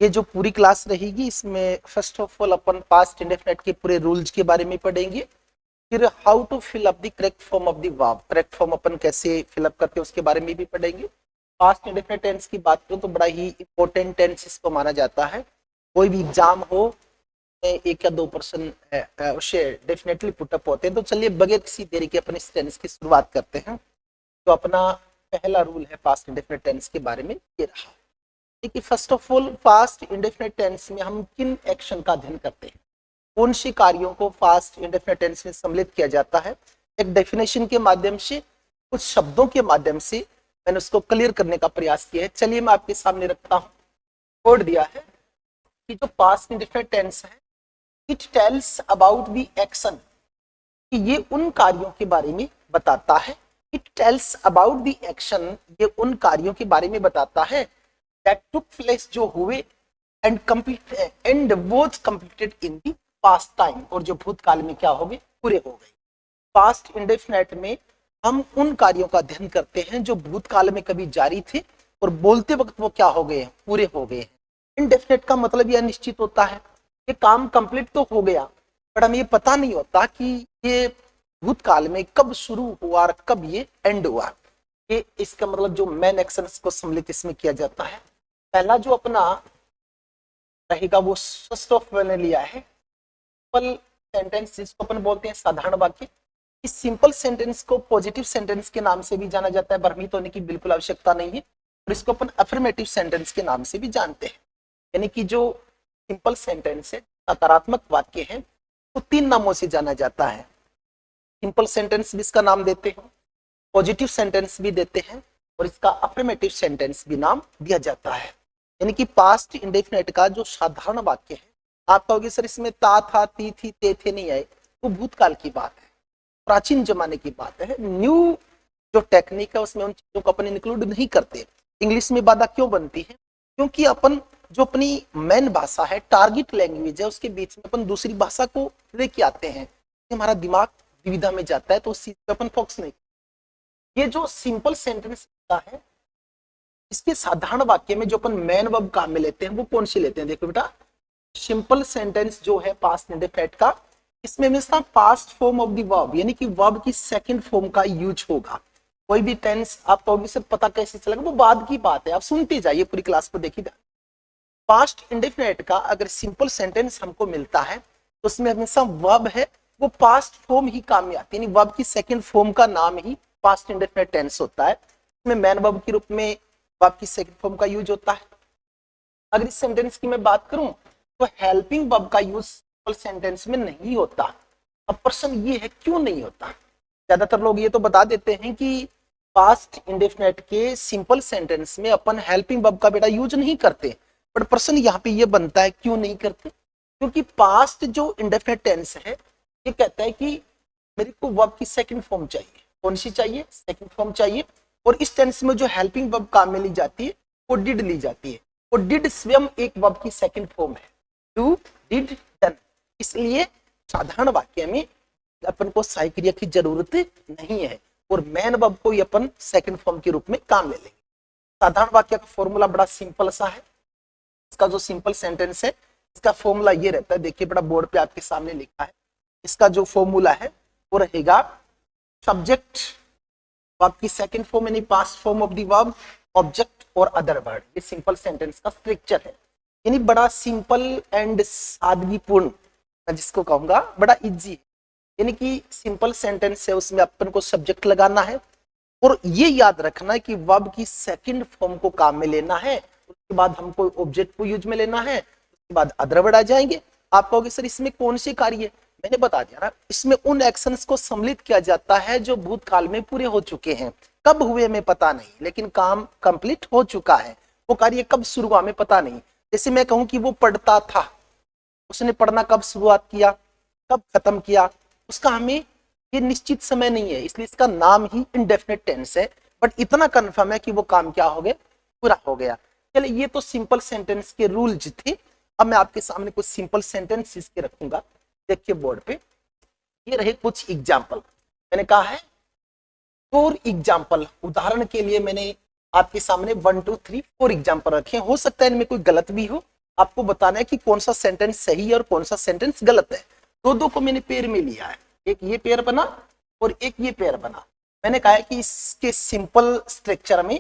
ये जो पूरी क्लास रहेगी इसमें फर्स्ट ऑफ ऑल अपन पास्ट इंडेफिनिट के पूरे रूल्स के बारे में पढ़ेंगे। फिर how to fill up the correct form of the verb, correct form अपन कैसे फिल अप करते हैं उसके बारे में भी पढ़ेंगे। पास्ट इंडेफिनिट टेंस की बात करूं तो बड़ा ही इंपॉर्टेंट टेंस इसको माना जाता है। कोई भी एग्जाम हो, 1 या 2% अवश्य डेफिनेटली पुटअप होते हैं। तो चलिए बगैर किसी देरी के अपन इस टेंस की शुरुआत करते हैं। तो अपना पहला रूल है पास्ट इंडेफिनिट टेंस के बारे में ये रहा। देखिए first of all past indefinite tense में हम किन एक्शन का अध्ययन करते हैं, कौन से कार्यों को फास्ट इंडेफिनिट टेंस में सम्मिलित किया जाता है, एक डेफिनेशन के माध्यम से, कुछ शब्दों के माध्यम से मैंने उसको क्लियर करने का प्रयास किया है। चलिए मैं आपके सामने रखता हूं। कोड दिया है कि जो पास्ट इंडेफिनिट टेंस है, it tells about the action, कि ये उन कार्यों के बारे में बताता है। It tells about the action, ये उन कार्यों के बारे में बताता है दैट टुक प्लेस, जो हुए, and complete and was completed in the past time, और जो भूतकाल में क्या हो गए, पूरे हो गए। पास्ट इंडेफिनिट में हम उन कार्यों का अध्ययन करते हैं जो भूतकाल में कभी जारी थे और बोलते वक्त वो क्या हो गए हैं, पूरे हो गए हैं। इंडेफिनिट का मतलब यह निश्चित होता है कि काम कंप्लीट तो हो गया, पर हमें ये पता नहीं होता कि ये भूतकाल में कब शुरू हुआ और कब ये एंड हुआ। ये इसका मतलब जो मेन एक्शंस को सम्मिलित इसमें किया जाता है। पहला जो अपना रहेगा वो फर्स्ट ऑफ मैंने लिया है सिंपल सेंटेंस, जिसको अपन बोलते हैं साधारण वाक्य। इस सिंपल सेंटेंस को पॉजिटिव सेंटेंस के नाम से भी जाना जाता है, भ्रमित होने की बिल्कुल आवश्यकता नहीं है। और इसको अपन अफर्मेटिव सेंटेंस के नाम से भी जानते हैं। यानी कि जो सिंपल सेंटेंस है, सकारात्मक वाक्य है, तो 3 नामों से जाना जाता है। सिंपल सेंटेंस भी इसका नाम देते हैं, पॉजिटिव सेंटेंस भी देते हैं, और इसका अफर्मेटिव सेंटेंस भी नाम दिया जाता है। यानी कि पास्ट इंडेफिनिट का जो साधारण वाक्य है, आप कहोगे सर इसमें ता था, ती थी, ते थे नहीं आए, वो भूतकाल की बात है, प्राचीन जमाने की बात है। न्यू जो टेक्निक है उसमें उन चीजों को अपन इंक्लूड नहीं करते। इंग्लिश में बाधा क्यों बनती है? क्योंकि अपन जो अपनी मेन भाषा है, टारगेट लैंग्वेज है, उसके बीच में अपन दूसरी भाषा को लेके आते हैं, हमारा दिमाग दुविधा में जाता है, तो उस चीज पे अपन फोकस नहीं। ये जो सिंपल सेंटेंस है, इसके साधारण वाक्य में जो अपन मेन वर्ब काम में लेते हैं वो कौन सी लेते हैं? देखो बेटा, सिंपल सेंटेंस जो है पास्ट इंडेफिनिट का, इसमें हमेशा past form of the verb, यानी कि वर्ब की सेकंड फॉर्म का यूज होगा। कोई भी टेंस आप कहोगे सर पता कैसे चलेगा, वो बाद की बात है, आप सुनते जाइए, पूरी क्लास को देखिए। पास्ट इंडेफिनिट का अगर सिंपल सेंटेंस हमको मिलता है तो उसमें हमेशा वर्ब है, वो पास्ट फॉर्म ही काम में आती है, यानी वर्ब की सेकंड फॉर्म का नाम ही पास्ट इंडेफिनिट टेंस होता है। इसमें मैन वर्ब के रूप में वर्ब की सेकंड फॉर्म का यूज होता है। अगर इस सेंटेंस की मैं बात करूं तो हेल्पिंग वर्ब का यूज सिंपल सेंटेंस में नहीं होता। अब प्रश्न ये है क्यों नहीं होता? ज्यादातर लोग ये तो बता देते हैं कि पास्ट इंडेफिनिट के सिंपल सेंटेंस में अपन हेल्पिंग वर्ब का बेटा यूज नहीं करते, बट प्रश्न यहाँ पे ये बनता है क्यों नहीं करते? क्योंकि पास्ट जो इंडेफिनिट टेंस है ये कहता है कि मेरे को वर्ब की सेकंड फॉर्म चाहिए। कौन सी चाहिए? सेकंड फॉर्म चाहिए। और इस टेंस में जो हेल्पिंग वर्ब काम में ली जाती है वो डिड ली जाती है, और डिड स्वयं एक वर्ब की सेकंड फॉर्म है, डू, डिड, डन। इसलिए साधारण वाक्य में अपन को सहायक क्रिया की जरूरत नहीं है, और मेन वर्ब को ही अपन सेकंड फॉर्म के रूप में काम ले लेंगे। साधारण वाक्य का फॉर्मूला बड़ा सिंपल सा है। इसका जो सिंपल सेंटेंस है इसका फॉर्मूला ये रहता है, देखिए बड़ा बोर्ड पे आपके सामने लिखा है। इसका जो फॉर्मूला है वो रहेगा सब्जेक्ट, वर्ब की सेकंड फॉर्म यानी past form of the verb, object और अदर वर्ड। ये सिंपल सेंटेंस का स्ट्रक्चर है, यानी बड़ा सिंपल एंड सादगीपूर्ण, मैं जिसको कहूंगा बड़ा इजी है। यानी कि सिंपल सेंटेंस है, उसमें अपन को सब्जेक्ट लगाना है, और ये याद रखना है कि वर्ब की सेकंड फॉर्म को काम में लेना है, उसके बाद हमको ऑब्जेक्ट को यूज में लेना है, उसके बाद अदर वर्ड आ जाएंगे। आप कहोगे सर इसमें कौन से कार्य है? मैंने बता दिया ना, इसमें उन एक्शंस को सम्मिलित किया जाता है जो भूतकाल में पूरे हो चुके हैं। कब हुए हमें पता नहीं, लेकिन काम कंप्लीट हो चुका है। वो कार्य कब शुरू हुआ हमें पता नहीं। जैसे मैं कहूं कि वो पढ़ता था, उसने पढ़ना कब शुरुआत किया, कब खत्म किया, उसका हमें ये निश्चित समय नहीं है, इसलिए इसका नाम ही इंडेफिनिट टेंस है। बट इतना कंफर्म है कि वो काम क्या हो गया, पूरा हो गया। चलिए ये तो सिंपल सेंटेंस के रूल्स थे। अब मैं आपके सामने कुछ सिंपल सेंटेंस इसके रखूंगा, देखिए बोर्ड पे। ये रहे कुछ एग्जाम्पल, मैंने कहा है फॉर एग्जाम्पल, उदाहरण के लिए मैंने आपके सामने 1 2 3 4 एग्जाम्पल रखे। हो सकता है इनमें कोई गलत भी हो, आपको बताना है कि कौन सा सेंटेंस सही है और कौन सा सेंटेंस गलत है। दो दो को मैंने पेयर में लिया है, एक ये पेयर बना और एक ये पेयर बना। मैंने कहा है कि इसके सिंपल स्ट्रक्चर में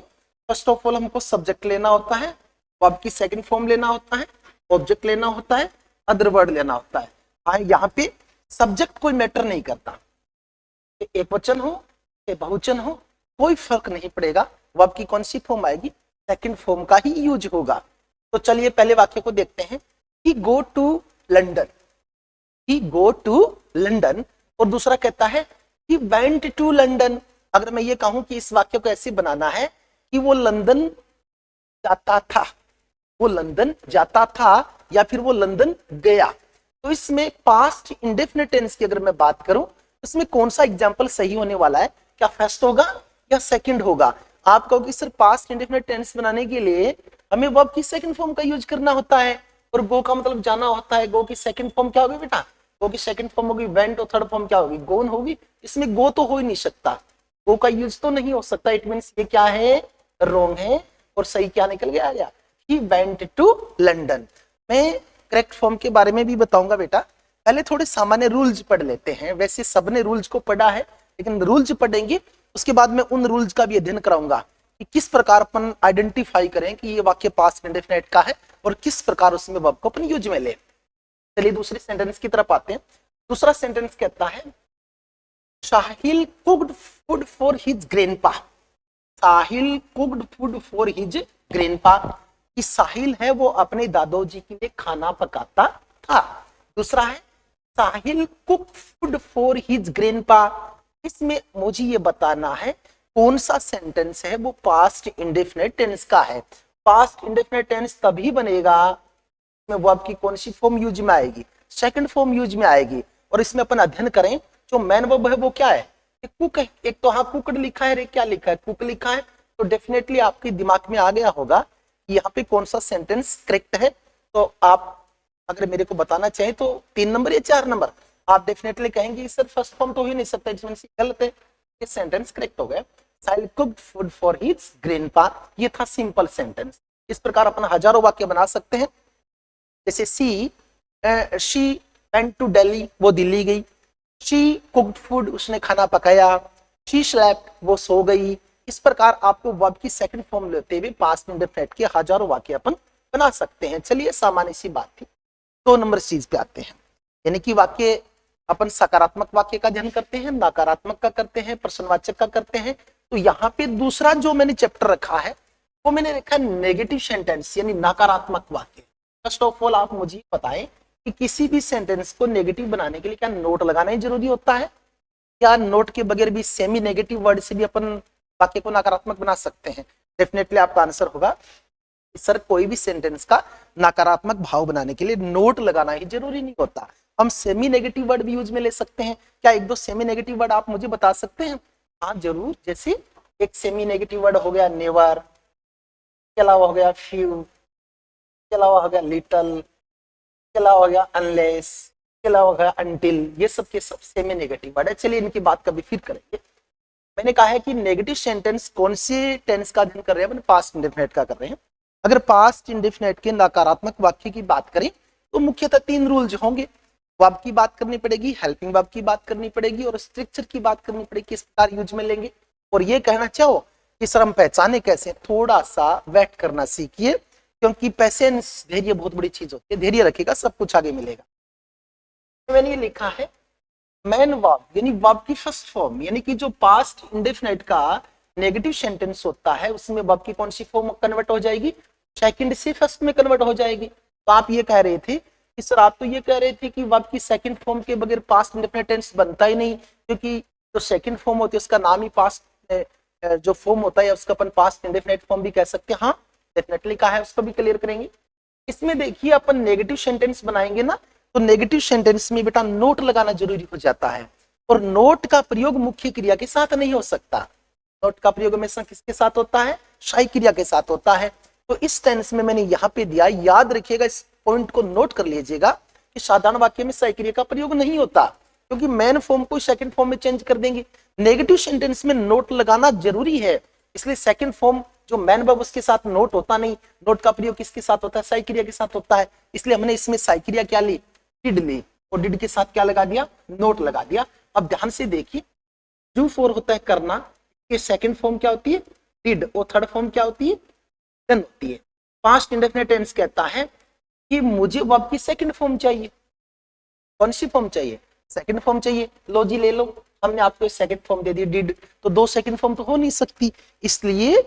फर्स्ट ऑफ ऑल हमको सब्जेक्ट लेना होता है, वर्ब की सेकंड फॉर्म लेना होता है, ऑब्जेक्ट लेना होता है, अदर वर्ड लेना होता है। हाँ, यहाँ पे सब्जेक्ट कोई मैटर नहीं करता, एक वचन हो या बहुवचन हो कोई फर्क नहीं पड़ेगा, वर्ब की कौन सी फॉर्म आएगी, सेकंड फॉर्म का ही यूज होगा। तो चलिए पहले वाक्य को देखते हैं। He go to London, he go to London, और दूसरा कहता है ही वेंट टू लंदन। अगर मैं ये कहूं कि इस वाक्य को ऐसे बनाना है कि वो लंदन जाता था, वो लंदन जाता था या फिर वो लंदन गया, तो इसमें पास्ट इंडेफिनिट टेंस की अगर मैं बात करूं, इसमें कौन सा एग्जांपल सही होने वाला है, क्या फर्स्ट होगा या सेकंड होगा? आप कहोगे सर पास्ट इंडेफिनिट टेंस बनाने के लिए हमें वर्ब की सेकंड फॉर्म का यूज करना होता है और गो का मतलब जाना होता है। गो की सेकंड फॉर्म क्या होगी बेटा? गो की सेकंड फॉर्म होगी वेंट और थर्ड फॉर्म क्या होगी? गोन होगी। इसमें गो तो हो ही नहीं सकता, गो का यूज तो नहीं हो सकता। इट मींस ये क्या है, रॉन्ग है। और सही क्या निकल गया, ही वेंट टू लंदन। मैं करेक्ट फॉर्म के बारे में भी बताऊंगा बेटा, पहले थोड़े सामान्य रूल्स पढ़ लेते हैं। वैसे सबने रूल्स को पढ़ा है, लेकिन रूल्स पढ़ेंगे उसके बाद मैं उन रूल्स का भी अध्ययन कराऊंगा कि किस प्रकार अपन आइडेंटिफाई करें कि ये वाक्य पास्ट इंडेफिनिट का है और किस प्रकार उसमें वर्ब को अपन यूज में ले। चलिए दूसरे सेंटेंस की तरफ आते हैं। दूसरा सेंटेंस कहता है Sahil cooked food for his grandpa. Sahil cooked food for his grandpa, कि साहिल है वो अपने दादाजी के लिए खाना पकाता था। दूसरा है Sahil cook food for his grandpa. इसमें मुझे ये बताना है कौन सा सेंटेंस है वो पास्ट इंडेफिनिट टेंस का है। पास्ट इंडेफिनिट टेंस तभी बनेगा में वर्ब की कौन सी फॉर्म यूज में आएगी, सेकंड फॉर्म यूज में आएगी। और इसमें अपन अध्ययन करें जो मेन वर्ब है वो क्या है, एक कुक है। एक तो हाँ कुकड लिखा है, क्या लिखा है, कुक लिखा है। तो डेफिनेटली आपके दिमाग में आ गया होगा यहाँ पे कौन सा सेंटेंस करेक्ट है। तो आप अगर मेरे को बताना चाहे तो 3 नंबर या 4 नंबर आप डेफिनेटली कहेंगे सर फर्स्ट फॉर्म तो हो ही नहीं सकता, इसमें गलत है। ये सेंटेंस करेक्ट हो गया। Sahil cooked food for his grandpa, ये था सिंपल सेंटेंस। इस प्रकार अपन हजारों वाक्य बना सकते हैं। जैसे शी वेंट टू दिल्ली, वो दिल्ली गई। शी कुक्ड फूड, उसने खाना पकाया। शी स्लेप्ट, वो सो गई। इस प्रकार आपको वर्ब की सेकंड फॉर्म लेते हुए पास्ट इंडेफिनिट के हजारों वाक्य अपन बना सकते हैं। चलिए सामान्य सी बात थी। 2 नंबर चीज पे आते हैं, यानी कि वाक्य अपन सकारात्मक वाक्य का अध्ययन करते हैं, नकारात्मक का करते हैं, प्रश्नवाचक का करते हैं। तो यहाँ पे दूसरा जो मैंने चैप्टर रखा है वो मैंने रखा नेगेटिव सेंटेंस यानी नकारात्मक वाक्य। फर्स्ट ऑफ ऑल आप मुझे बताएं कि किसी भी सेंटेंस को नेगेटिव बनाने के लिए क्या नोट लगाना ही जरूरी होता है, क्या नोट के बगैर भी सेमी नेगेटिव वर्ड से भी अपन वाक्य को नकारात्मक बना सकते हैं? डेफिनेटली आपका आंसर होगा सर कोई भी सेंटेंस का नकारात्मक भाव बनाने के लिए नोट लगाना ही जरूरी नहीं होता, हम सेमी नेगेटिव वर्ड भी यूज में ले सकते हैं। क्या 1-2 सेमी नेगेटिव वर्ड आप मुझे बता सकते हैं? हाँ जरूर। जैसे एक सेमी नेगेटिव वर्ड हो गया नेवर, के अलावा हो गया फ्यू, के अलावा हो गया लिटल, के अलावा हो गया अनलेस, के अलावा हो गया अनटिल। ये सब के सब सेमी नेगेटिव वर्ड है। चलिए इनकी बात कभी फिर करेंगे। मैंने कहा है कि नेगेटिव सेंटेंस कौन से टेंस का अध्ययन कर रहे हैं, अपन पास्ट इंडेफिनिट का कर रहे हैं। अगर पास्ट इंडेफिनिट के नकारात्मक वाक्य की बात करें तो मुख्यतः 3 रूल्स होंगे। वर्ब की बात करनी पड़ेगी, हेल्पिंग वर्ब की बात करनी पड़ेगी और स्ट्रक्चर की बात करनी पड़ेगी, किस प्रकार यूज में लेंगे। और ये कहना चाहो कि सर हम पहचाने कैसे, थोड़ा सा वेट करना सीखिए, क्योंकि पेशेंस, धैर्य बहुत बड़ी चीज होती है। धैर्य रखिएगा, सब कुछ आगे मिलेगा। तो मैंने ये लिखा है मेन वर्ब यानी वर्ब की फर्स्ट फॉर्म, यानी कि जो पास्ट इंडेफिनिट का नेगेटिव सेंटेंस होता है उसमें वर्ब की कौन सी फॉर्म कन्वर्ट हो जाएगी, सेकंड से फर्स्ट में कन्वर्ट हो जाएगी। तो आप ये कह रहे थे कि सर आप तो ये कह रहे थे कि वर्ब की सेकंड फॉर्म के बगैर पास्ट इंडेफिनिट टेंस बनता ही नहीं, क्योंकि जो सेकंड फॉर्म होती है उसका नाम ही पास्ट जो फॉर्म होता है उसका अपन पास्ट इंडेफिनिट फॉर्म भी कह सकते हैं। हाँ डेफिनेटली कहा है, उसको भी क्लियर करेंगे। इसमें देखिए अपन नेगेटिव सेंटेंस बनाएंगे ना, तो नेगेटिव सेंटेंस में बेटा नोट लगाना जरूरी हो जाता है, और नोट का प्रयोग मुख्य क्रिया के साथ नहीं हो सकता। नोट का प्रयोग हमेशा किसके साथ होता है, शाई क्रिया के साथ होता है। तो इस टेंस में मैंने यहाँ पे दिया, याद रखिएगा, इस पॉइंट को नोट कर लीजिएगा कि साधारण वाक्य में शाई क्रिया का प्रयोग नहीं होता, क्योंकि मेन फॉर्म को सेकंड फॉर्म में चेंज कर देंगे। नेगेटिव सेंटेंस में नोट लगाना जरूरी है, इसलिए सेकंड फॉर्म जो मैन वर्ब उसके साथ नोट होता नहीं, नोट का प्रयोग किसके साथ होता है, साई क्रिया के साथ होता है, इसलिए हमने इसमें साई क्रिया क्या ली, डिड ली, और डिड के साथ क्या लगा दिया, नोट लगा दिया। अब ध्यान से देखिए, डू फॉर होता है करना, ये सेकंड फॉर्म क्या होती है, डिड, और थर्ड फॉर्म क्या होती है, डन होती है। पास्ट इंडेफिनिट टेंस कहता है कि मुझे वर्ब की सेकंड फॉर्म चाहिए, कौन सी फॉर्म चाहिए, सेकंड फॉर्म चाहिए, लो जी ले लो, हमने आपको second form they the did, तो दो सेकंड फॉर्म तो हो नहीं सकती, इसलिए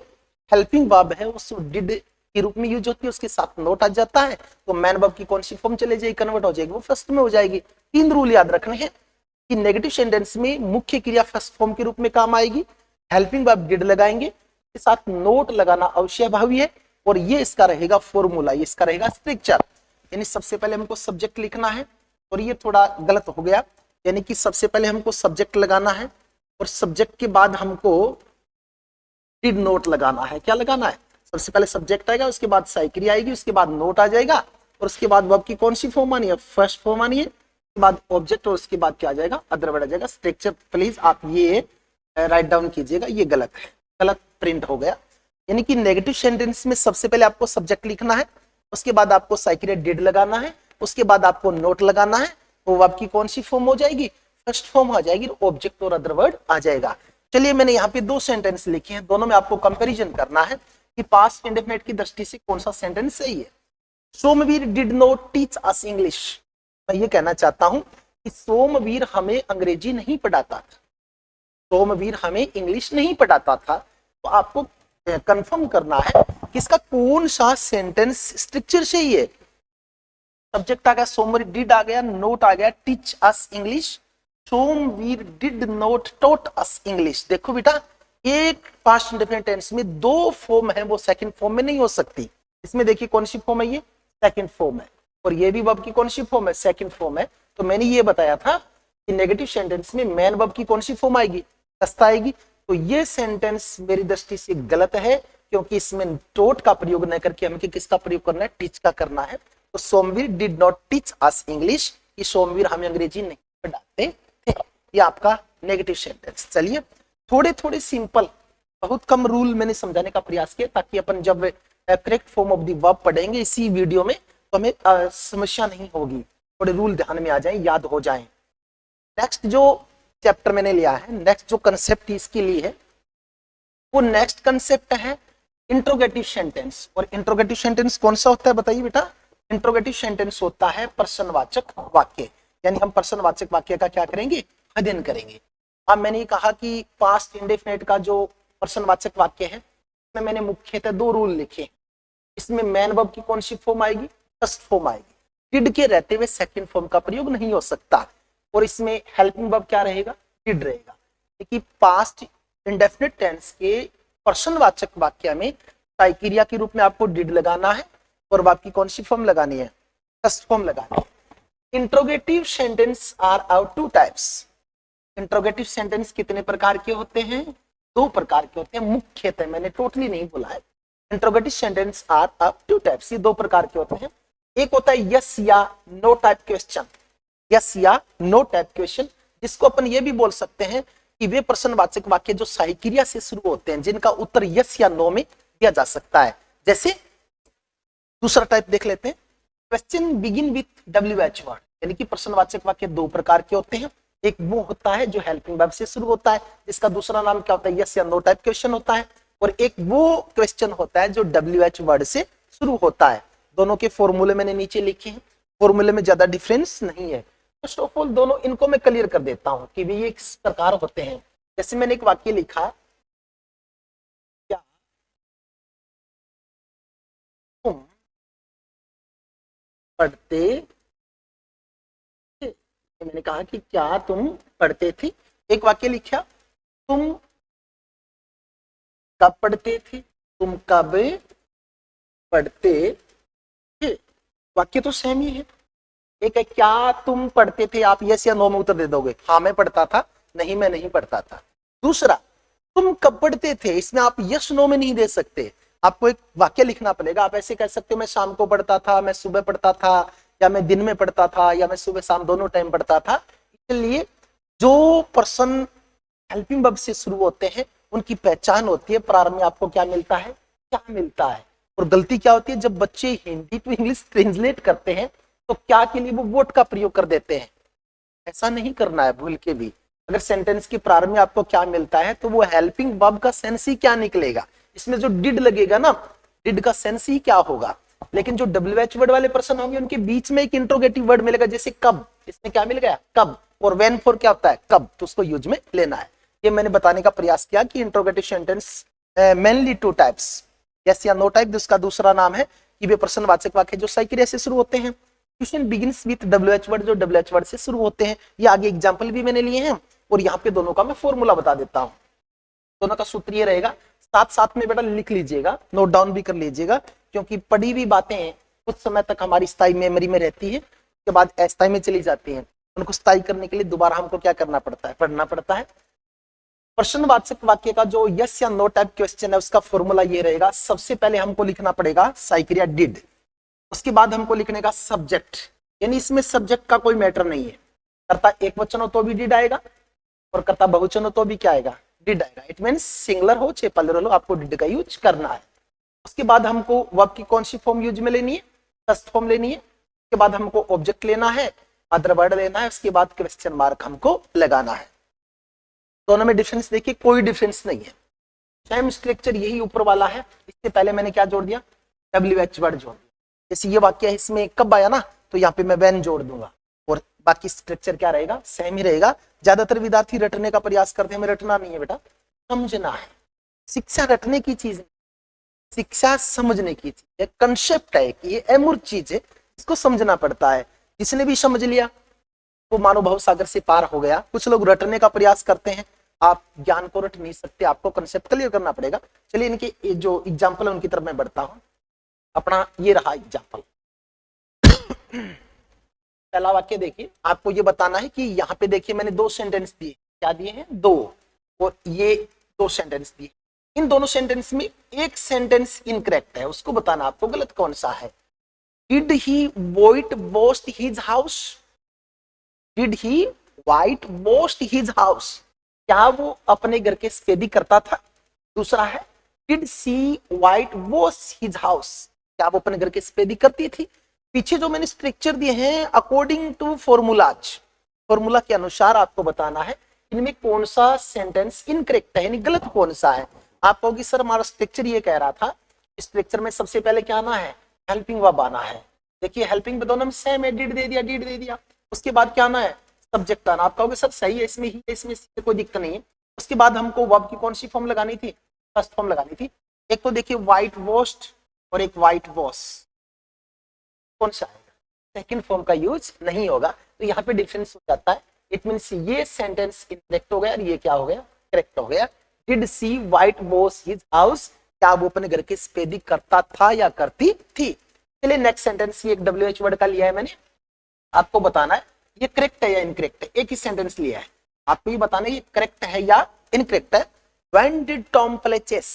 हेल्पिंग वर्ब है उस डिड के रूप में यूज होती है, उसके साथ नोट आ जाता है, तो मैन वर्ब की कौन सी फॉर्म चले जाएगी, कन्वर्ट हो जाएगी, वो फर्स्ट में हो जाएगी। तीन रूल याद रखने हैं कि नेगेटिव सेंटेंस में मुख्य क्रिया फर्स्ट फॉर्म के रूप में काम आएगी, हेल्पिंग वर्ब डिड लगाएंगे, इसके साथ नोट लगाना अवश्य भावी है, और ये इसका रहेगा फॉर्मूला, ये इसका रहेगा स्ट्रक्चर। यानी सबसे पहले हमको सब्जेक्ट लिखना है, और ये थोड़ा गलत हो गया, यानी कि सबसे पहले हमको सब्जेक्ट लगाना है, और सब्जेक्ट के बाद हमको डिड नोट लगाना है। क्या लगाना है, सबसे पहले सब्जेक्ट आएगा, उसके बाद साई क्रिया आएगी, उसके बाद नोट आ जाएगा, और उसके बाद वर्ब की कौन सी फॉर्म आनी है, फर्स्ट फॉर्म आनी है, उसके बाद ऑब्जेक्ट, और उसके बाद क्या आ जाएगा, अदर वर्ड आ जाएगा। स्ट्रक्चर प्लीज आप ये राइट डाउन कीजिएगा, ये गलत है, गलत प्रिंट हो गया। यानी कि नेगेटिव सेंटेंस में सबसे पहले आपको सब्जेक्ट लिखना है, उसके बाद आपको साई क्रिया डिड लगाना है, उसके बाद आपको नोट लगाना है, वो वर्ब की कौन सी फॉर्म हो जाएगी, फर्स्ट फॉर्म आ जाएगी, ऑब्जेक्ट और अदर वर्ड आ जाएगा। चलिए मैंने यहाँ पे दो सेंटेंस लिखे हैं, दोनों में आपको कंपैरिजन करना है कि पास्ट इंडेफिनिट की दृष्टि से कौन सा सेंटेंस सही है। Somvir did not teach us English, मैं ये कहना चाहता हूं कि सोमवीर हमें अंग्रेजी नहीं पढ़ाता था, सोमवीर हमें इंग्लिश नहीं पढ़ाता था, तो आपको कंफर्म करना है कि इसका कौन सा सेंटेंस स्ट्रक्चर सही है। सब्जेक्ट आ गया, सोमवीर डिड आ गया, नोट आ गया, teach us English, Somvir did not taught us English. देखो बेटा, एक पास्ट इंडेफिनिट टेंस में दो फॉर्म है, वो सेकंड फॉर्म में नहीं हो सकती। इसमें देखिए कौन सी फॉर्म है, ये सेकंड फॉर्म है, और ये भी वर्ब की कौन सी फॉर्म है, सेकंड फॉर्म है। तो मैंने ये बताया था कि नेगेटिव सेंटेंस में मैन वर्ब की कौन सी फॉर्म आएगी, दस्ता आएगी। तो ये सेंटेंस मेरी दृष्टि से गलत है, क्योंकि इसमें टॉट का प्रयोग न करके हमें किसका प्रयोग करना है, टीच का करना है। तो Somvir did not teach us English, कि सोमवीर हमें अंग्रेजी नहीं पढ़ाते थे, ये आपका नेगेटिव सेंटेंस। चलिए थोड़े थोड़े सिंपल, बहुत कम रूल मैंने समझाने का प्रयास किया, ताकि अपन जब correct form of the verb पढ़ेंगे इसी वीडियो में, तो हमें समस्या नहीं होगी, थोड़े रूल ध्यान में आ जाएं, याद हो जाएं। नेक्स्ट जो चैप्टर मैंने लिया है, नेक्स्ट जो कंसेप्ट इसके लिए है, वो नेक्स्ट कंसेप्ट है इंट्रोगेटिव सेंटेंस। और इंट्रोगेटिव सेंटेंस कौन सा होता है बताइए बेटा, इंट्रोगेटिव सेंटेंस होता है प्रश्नवाचक वाक्य, यानी हम प्रश्नवाचक वाक्य का क्या करेंगे, अध्ययन करेंगे। अब मैंने कहा कि पास्ट इंडेफिनिट का जो प्रश्नवाचक वाक्य है, इसमें मैंने मुख्यतः दो रूल लिखे। इसमें मैन वर्ब की कौन सी फॉर्म आएगी, फर्स्ट फॉर्म आएगी, डिड के रहते हुए सेकंड फॉर्म का प्रयोग नहीं हो सकता, और इसमें हेल्पिंग वर्ब क्या रहेगा, डिड रहेगा। देखिए पास्ट इंडेफिनिट टेंस के प्रश्नवाचक वाक्य में साई क्रिया के रूप में आपको डिड लगाना है, और वर्ब की कौन सी फॉर्म लगानी है, फर्स्ट फॉर्म लगानी है। Interrogative sentence are of two types. Interrogative sentence कितने प्रकार के होते हैं, दो प्रकार के होते हैं मुख्यतः, मैंने टोटली नहीं बोला है। Interrogative sentence are of two types, ये दो प्रकार के होते हैं। एक होता है यस या नो टाइप क्वेश्चन, यस या नो टाइप क्वेश्चन, जिसको अपन ये भी बोल सकते हैं कि वे प्रश्नवाचक वाक्य जो साई क्रिया से शुरू होते हैं, जिनका उत्तर यस या नो में दिया जा सकता है। जैसे दूसरा टाइप देख लेते हैं, question begin with WH word, यानी कि प्रश्नवाचक वाक्य दो प्रकार के होते हैं। एक वो होता है जो हेल्पिंग वर्ब से शुरू होता है, जिसका दूसरा नाम क्या होता है, यस या नो टाइप क्वेश्चन होता है, और एक वो क्वेश्चन होता है जो WH वर्ड से शुरू होता है। दोनों के फॉर्मूले मैंने नीचे लिखे हैं, फॉर्मूले में ज्यादा डिफरेंस नहीं है। फर्स्ट ऑफ ऑल दोनों इनको मैं क्लियर कर देता हूं कि ये किस प्रकार होते हैं। जैसे मैंने एक वाक्य लिखा, क्या तुम पढ़ते, मैंने कहा कि क्या तुम पढ़ते थे। एक वाक्य लिखा, तुम कब पढ़ते थे, तुम कब पढ़ते थे। वाक्य तो सेम ही है। एक है क्या तुम पढ़ते थे, आप यस या नो में उत्तर दे दोगे, हाँ मैं पढ़ता था, नहीं मैं नहीं पढ़ता था। दूसरा, तुम कब पढ़ते थे, इसमें आप यस नो में नहीं दे सकते, आपको एक वाक्य लिखना पड़ेगा। आप ऐसे कह सकते हो मैं शाम को पढ़ता था, मैं सुबह पढ़ता था, या मैं दिन में पढ़ता था, या मैं सुबह शाम दोनों टाइम पढ़ता था। इसलिए जो पर्सन हेल्पिंग वर्ब से शुरू होते हैं उनकी पहचान होती है, प्रारंभ में आपको क्या मिलता है, क्या मिलता है। और गलती क्या होती है, जब बच्चे हिंदी टू इंग्लिश ट्रांसलेट करते हैं तो क्या के लिए वो वोट का प्रयोग कर देते हैं। ऐसा नहीं करना है भूल के भी। अगर सेंटेंस के प्रारंभ में आपको क्या मिलता है तो वो हेल्पिंग वर्ब का सेंस ही क्या निकलेगा, इसमें जो डिड लगेगा ना, डिड का सेंस ही क्या होगा। लेकिन जो WH वर्ड वाले पर्सन होंगे उनके बीच में एक इंट्रोगेटिव वर्ड मिलेगा, जैसे कब, इसमें क्या मिल गया, कब। और व्हेन फॉर क्या होता है, कब, तो उसको यूज में लेना है। ये मैंने बताने का प्रयास किया कि interrogative sentence mainly 2 types, yes या नो टाइप, जिसका दूसरा नाम है कि वे प्रश्नवाचक वाक्य जो साई क्रिया से शुरू होते हैं। Question begins with WH word, जो WH वर्ड से शुरू होते हैं। ये आगे एग्जांपल भी मैंने लिए हैं और यहाँ पे दोनों का मैं फॉर्मूला बता देता हूँ। दोनों का सूत्र ये रहेगा, साथ साथ में बेटा लिख लीजिएगा, नोट डाउन भी कर लीजिएगा, क्योंकि पढ़ी हुई बातें कुछ समय तक हमारी स्थायी मेमोरी में रहती है, उसके बाद अस्थायी में चली जाती हैं। उनको स्थायी करने के लिए दोबारा हमको क्या करना पड़ता है, पढ़ना पड़ता है। प्रश्नवाचक वाक्य का जो यस या नो टाइप क्वेश्चन है उसका फॉर्मूला ये रहेगा, सबसे पहले हमको लिखना पड़ेगा साई क्रिया डिड, उसके बाद हमको लिखने का सब्जेक्ट, यानी इसमें सब्जेक्ट का कोई मैटर नहीं है। कर्ता एक वचन हो तो भी डिड आएगा और कर्ता बहुवचन हो तो भी क्या आएगा, डिड आएगा। इट मींस सिंगुलर हो चाहे प्लुरल हो, आपको डिड का यूज करना है। उसके बाद हमको वर्ब की कौन सी फॉर्म यूज में लेनी है, फर्स्ट फॉर्म लेनी है। उसके बाद हमको ऑब्जेक्ट लेना है, अदर वर्ड लेना है, उसके बाद क्वेश्चन मार्क हमको लगाना है। दोनों में डिफरेंस देखिए, कोई डिफरेंस नहीं है, सेम स्ट्रक्चर यही ऊपर वाला है। इससे पहले मैंने क्या जोड़ दिया, WH वर्ड जोड़ दिया। जैसे ये वाक्य है, इसमें कब आया ना, तो यहाँ पे मैं व्हेन जोड़ दूंगा और बाकी स्ट्रक्चर क्या रहेगा, सेम ही रहेगा। ज्यादातर विद्यार्थी रटने का प्रयास करते हैं, हमें रटना नहीं है बेटा, समझना है। शिक्षा रटने की चीज, शिक्षा समझने की चीज है, कंसेप्ट है कि ये अमूर्त चीज है, इसको समझना पड़ता है। जिसने भी समझ लिया वो मानो भव सागर से पार हो गया। कुछ लोग रटने का प्रयास करते हैं, आप ज्ञान को रट नहीं सकते, आपको कंसेप्ट क्लियर करना पड़ेगा। चलिए इनके जो एग्जाम्पल है उनकी तरफ मैं बढ़ता हूं। अपना ये रहा एग्जाम्पल, पहला वाक्य देखिए, आपको ये बताना है कि यहाँ पे देखिए मैंने 2 सेंटेंस दिए, क्या दिए हैं, 2, और ये 2 सेंटेंस दिए। इन दोनों सेंटेंस में एक सेंटेंस इनकरेक्ट है, उसको बताना आपको गलत कौन सा है। Did he white washed his house, did he white washed his house, क्या वो अपने घर के सफेदी करता था। दूसरा है did she whitewash his house, क्या वो अपने घर के सफेदी करती थी। पीछे जो मैंने स्ट्रक्चर दिए हैं अकॉर्डिंग टू फॉर्मूलाज, फॉर्मूला के अनुसार आपको बताना है इनमें कौन सा सेंटेंस इनकरेक्ट है, यानी गलत कौन सा है। आप कहोगे सर हमारा स्ट्रक्चर ये कह रहा था, स्ट्रक्चर में सबसे पहले क्या आना है, हेल्पिंग वर्ब आना है। देखिए हेल्पिंग दोनों में सेम है, डिड दे दिया, डिड दे दिया। उसके बाद क्या आना है, सब्जेक्ट आना। आप कहोगे सर सही है, इसमें ही इसमें कोई दिक्कत नहीं है। उसके बाद हमको वर्ब की कौन सी फॉर्म लगानी थी, फर्स्ट फॉर्म लगानी थी। एक तो देखिए व्हाइट वॉश्ड और एक व्हाइट वॉश, कौन सा आएगा, सेकंड फॉर्म का यूज नहीं होगा, तो यहाँ पे डिफरेंस हो जाता है। इट मींस ये सेंटेंस इनकरेक्ट हो गया और ये क्या हो गया, करेक्ट हो गया। Did she whitewash his house, क्या वो अपने घर की सफेदी करता था या करती थी। चलिए नेक्स्ट सेंटेंस, ये एक WH वर्ड का लिया है मैंने, आपको बताना है ये करेक्ट है या इनकरेक्ट है। एक ही सेंटेंस लिया है, आपको ये बताना है ये करेक्ट है या इनकरेक्ट है। When did Tom play chess?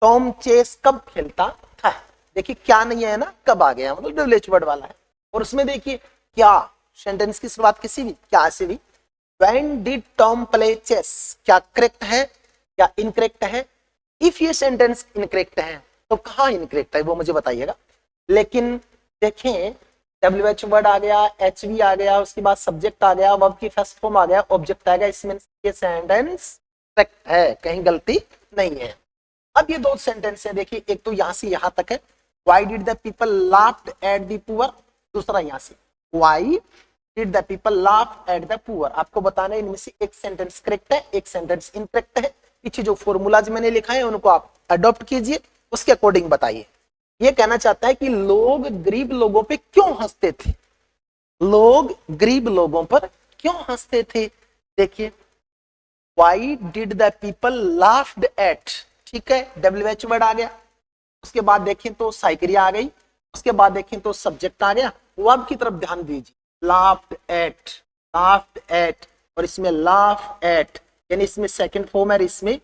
Tom chess कब खेलता था। देखिए क्या नहीं है ना, कब आ गया, मतलब WH वर्ड वाला है। और उसमें देखिए क्या, सेंटेंस की शुरुआत किसी भी क्या से भी, When did Tom play chess, क्या करेक्ट है या इनकरेक्ट है। इफ ये सेंटेंस इनकरेक्ट है तो कहाँ इनकरेक्ट है वो मुझे बताइएगा। लेकिन देखें WH वर्ड आ गया, HV आ गया, उसके बाद सब्जेक्ट आ गया, वर्ब की फर्स्ट फॉर्म आ गया, ऑब्जेक्ट आ गया, इसमें ये सेंटेंस करेक्ट है, कहीं गलती नहीं है। अब ये 2 सेंटेंस है, देखिए एक तो यहां से यहां तक है, why did the people laughed at the poor. दूसरा यहां से why did the people laughed at the poor. आपको बताना है इनमें से एक सेंटेंस करेक्ट है, एक सेंटेंस इनकरेक्ट है। पीछे जो फॉर्मूलाज मैंने लिखा है उनको आप अडॉप्ट कीजिए, उसके अकॉर्डिंग बताइए। ये कहना चाहता है कि लोग गरीब लोगों पे क्यों हंसते थे, लोग गरीब लोगों पर क्यों हंसते थे। देखिए why did the people laughed eight, ठीक है, WH वर्ड आ गया। उसके बाद देखें तो साई क्रिया आ गई, उसके बाद देखें तो सब्जेक्ट आ गया। वर्ब की तरफ ध्यान दीजिए, लाफ्ड एट, लाफ्ड एट, और इसमें लाफ एट, यानी इसमें सेकंड फॉर्म है, इसमें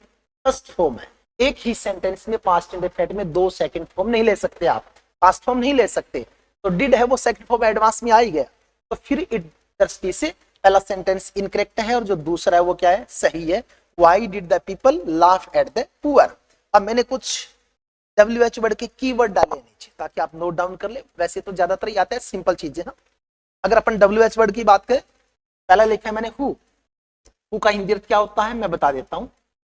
फर्स्ट फॉर्म है। एक ही सेंटेंस में पास्ट इंडेफिनिट में 2 सेकंड फॉर्म नहीं ले सकते, आप पास्ट फॉर्म नहीं ले सकते। तो डिड है वो सेकंड फॉर्म एडवांस में आ ही गया, तो फिर इस दृष्टि से पहला सेंटेंस इनकरेक्ट है और जो दूसरा है वो क्या है, सही है। Why did the people laugh at the poor. अब मैंने कुछ WH वर्ड के कीवर्ड डाले नीचे ताकि आप नोट डाउन कर ले। वैसे तो ज्यादातर आता है सिंपल चीजें। हाँ, अगर अपन WH वर्ड की बात करें, पहला लिखा है मैंने हु का हिंदी अर्थ क्या होता है मैं बता देता हूँ।